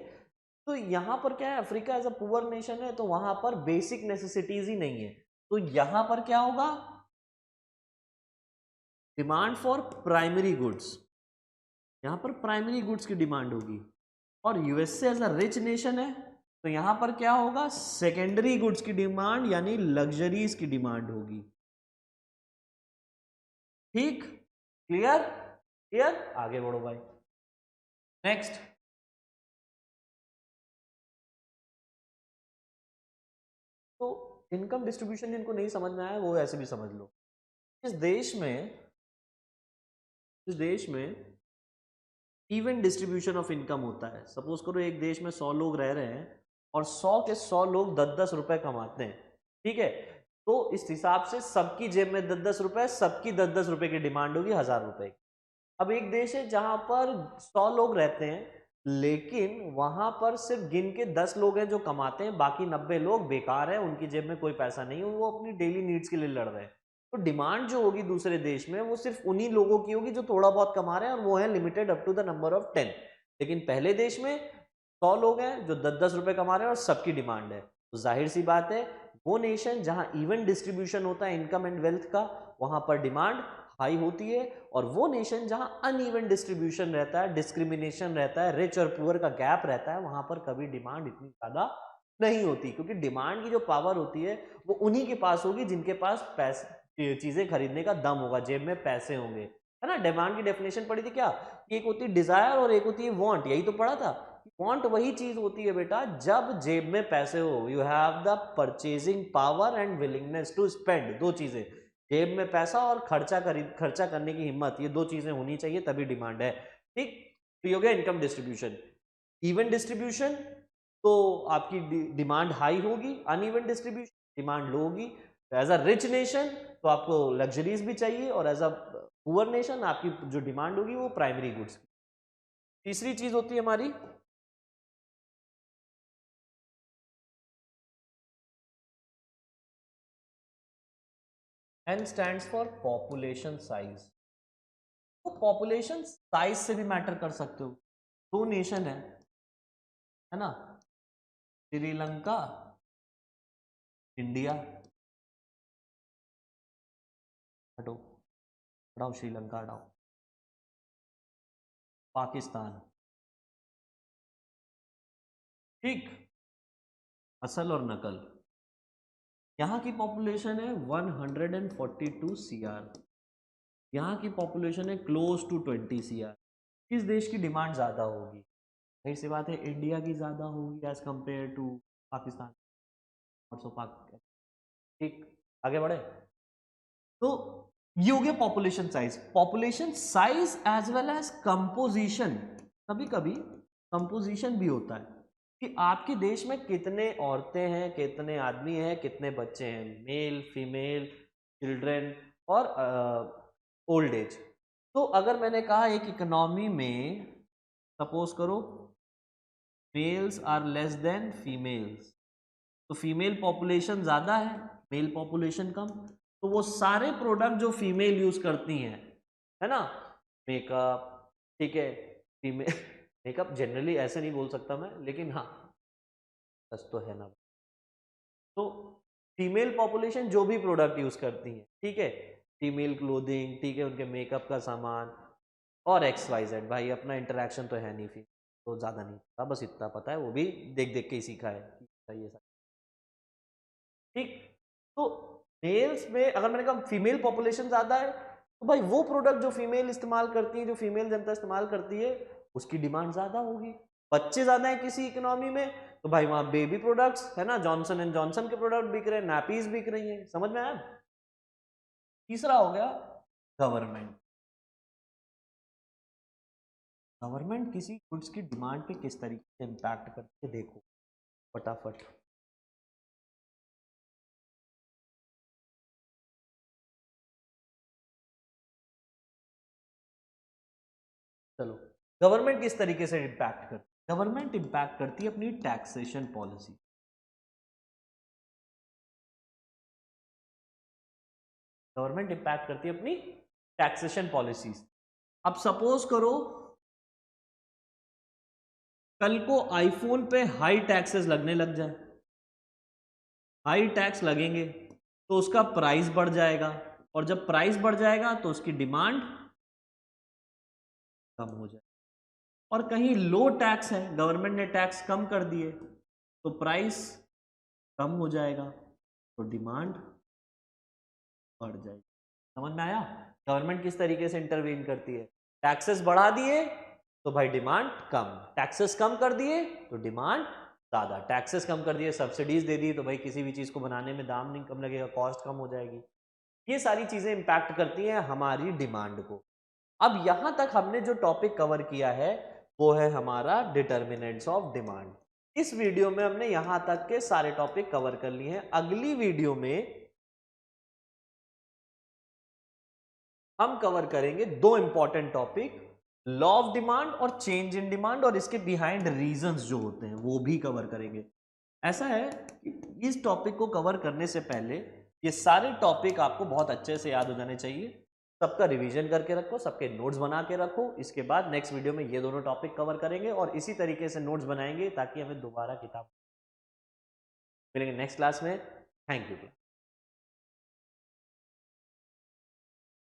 तो यहाँ पर क्या है, Africa as a poor nation है तो वहां पर बेसिक नेसेसिटीज ही नहीं है। तो यहां पर क्या होगा? डिमांड फॉर प्राइमरी गुड्स, यहां पर प्राइमरी गुड्स की डिमांड होगी। और USA as a rich nation है तो यहां पर क्या होगा? सेकेंडरी गुड्स की डिमांड यानी लग्जरीज की डिमांड होगी। ठीक, क्लियर? क्लियर, आगे बढ़ो भाई। नेक्स्ट, तो इनकम डिस्ट्रीब्यूशन जिनको नहीं समझ में आया वो ऐसे भी समझ लो। इस देश में इवन डिस्ट्रीब्यूशन ऑफ इनकम होता है। सपोज करो एक देश में 100 लोग रह रहे हैं और 100 के 100 लोग 10-10 रुपए कमाते हैं, ठीक है। तो इस हिसाब से सबकी जेब में 10-10 रुपए, सबकी 10-10 रुपए की डिमांड होगी 1000 रुपए की। अब एक देश है जहां पर 100 लोग रहते हैं लेकिन वहां पर सिर्फ गिन के 10 लोग हैं जो कमाते हैं, बाकी 90 लोग बेकार हैं, उनकी जेब में कोई पैसा नहीं है, वो अपनी डेली नीड्स के लिए लड़ रहे हैं। तो डिमांड जो होगी दूसरे देश में वो सिर्फ उन्हीं लोगों की होगी जो थोड़ा बहुत कमा रहे हैं और वो है limited up to the number of 10। लेकिन पहले देश में 100 लोग हैं जो 10-10 रुपए कमा रहे हैं और सबकी डिमांड है। तो जाहिर सी बात है वो नेशन जहां इवन डिस्ट्रीब्यूशन होता है इनकम एंड वेल्थ का, वहां पर डिमांड हाई होती है। और वो नेशन जहां अनइवन डिस्ट्रीब्यूशन रहता है, डिस्क्रिमिनेशन रहता है, रिच और पुअर का गैप रहता है, वहां पर कभी डिमांड इतनी ज्यादा नहीं होती, क्योंकि डिमांड की जो पावर होती है वो उन्हीं के पास होगी जिनके पास पैसे, चीजें खरीदने का दम होगा, जेब में पैसे होंगे, है ना? डिमांड की डेफिनेशन पढ़ी थी क्या? एक होती है डिजायर और एक होती है वांट, यही तो पढ़ा था। वांट वही चीज होती है बेटा जब जेब में पैसे हो, you have the purchasing power and willingness to spend. दो चीजें, जेब में पैसा और खर्चा करने की हिम्मत, ये दो चीजें होनी चाहिए तभी डिमांड है, ठीक। तो ये हो गया इनकम डिस्ट्रीब्यूशन। इवन डिस्ट्रीब्यूशन तो आपकी डिमांड हाई होगी, अनइवन डिस्ट्रीब्यूशन डिमांड लो होगी। एज अ रिच नेशन तो आपको लग्जरीज भी चाहिए और एज अ पुअर नेशन आपकी जो डिमांड होगी वो प्राइमरी गुड्स की। तीसरी चीज होती है हमारी N stands for population size. तो पॉपुलेशन साइज से भी मैटर कर सकते हो। दो नेशन है ना, श्रीलंका, इंडिया, हटो हटाओ श्रीलंका हटाओ, पाकिस्तान, ठीक। असल और नकल, यहाँ की पॉपुलेशन है 142 सीआर, यहाँ की पॉपुलेशन है क्लोज टू 20 सीआर। किस देश की डिमांड ज़्यादा होगी? जाहिर सी बात है इंडिया की ज़्यादा होगी एज कंपेयर टू पाकिस्तान। ठीक, आगे बढ़े। तो ये हो गया population size. Population size as well as composition, कभी कभी कंपोजिशन भी होता है कि आपके देश में कितने औरतें हैं, कितने आदमी हैं, कितने बच्चे हैं, मेल फीमेल चिल्ड्रन और ओल्ड एज। तो अगर मैंने कहा एक इकोनॉमी में सपोज करो males are less than females, तो फीमेल पॉपुलेशन ज़्यादा है, मेल पॉपुलेशन कम, तो वो सारे प्रोडक्ट जो फीमेल यूज करती हैं, है ना, मेकअप, ठीक है, फीमेल मेकअप जनरली ऐसे नहीं बोल सकता मैं, लेकिन हाँ सच तो है ना। तो फीमेल पॉपुलेशन जो भी प्रोडक्ट यूज करती है, ठीक है, फीमेल क्लोथिंग, ठीक है, उनके मेकअप का सामान और XYZ, भाई अपना इंटरेक्शन तो है नहीं, फिर तो ज़्यादा नहीं पता, बस इतना पता है, वो भी देख देख के ही सीखा है ये सब, ठीक। तो मेल्स में अगर मैंने कहा फीमेल पॉपुलेशन ज़्यादा है, तो भाई वो प्रोडक्ट जो फीमेल इस्तेमाल करती है, जो फीमेल जनता इस्तेमाल करती है, उसकी डिमांड ज़्यादा होगी। बच्चे ज़्यादा है किसी इकोनॉमी में, तो भाई वहाँ बेबी प्रोडक्ट्स, है ना, जॉनसन एंड जॉनसन के प्रोडक्ट बिक रहे हैं, नैपीज बिक रही हैं, समझ में आया। तीसरा हो गया गवर्नमेंट। गवर्नमेंट किसी गुड्स की डिमांड पे किस तरीके से इम्पैक्ट करती है, देखो फटाफट। चलो, गवर्नमेंट किस तरीके से इम्पैक्ट करती है, गवर्नमेंट इम्पैक्ट करती है अपनी टैक्सेशन पॉलिसी। गवर्नमेंट इम्पैक्ट करती है अपनी टैक्सेशन पॉलिसीज। अब सपोज करो कल को आईफोन पे हाई टैक्सेस लगने लग जाए, हाई टैक्स लगेंगे तो उसका प्राइस बढ़ जाएगा, और जब प्राइस बढ़ जाएगा तो उसकी डिमांड कम हो जाए। और कहीं लो टैक्स है, गवर्नमेंट ने टैक्स कम कर दिए, तो प्राइस कम हो जाएगा, तो डिमांड बढ़ जाएगी। समझ में आया गवर्नमेंट किस तरीके से इंटरवीन करती है। टैक्सेस बढ़ा दिए तो भाई डिमांड कम, टैक्सेस कम कर दिए तो डिमांड ज़्यादा, टैक्सेस कम कर दिए, सब्सिडीज दे दी, तो भाई किसी भी चीज़ को बनाने में दाम नहीं कम लगेगा, कॉस्ट कम हो जाएगी। ये सारी चीज़ें इंपैक्ट करती हैं हमारी डिमांड को। अब यहां तक हमने जो टॉपिक कवर किया है वो है हमारा डिटर्मिनेंट्स ऑफ डिमांड। इस वीडियो में हमने यहां तक के सारे टॉपिक कवर कर लिए हैं। अगली वीडियो में हम कवर करेंगे दो important topic, law of demand और चेंज इन डिमांड, और इसके बिहाइंड रीजंस जो होते हैं वो भी कवर करेंगे। ऐसा है कि इस टॉपिक को कवर करने से पहले ये सारे टॉपिक आपको बहुत अच्छे से याद हो जाने चाहिए, सबका रिवीजन करके रखो, सबके नोट्स बना के रखो। इसके बाद नेक्स्ट वीडियो में ये दोनों टॉपिक कवर करेंगे और इसी तरीके से नोट्स बनाएंगे ताकि हमें दोबारा किताब मिलेंगे नेक्स्ट क्लास में। Thank you.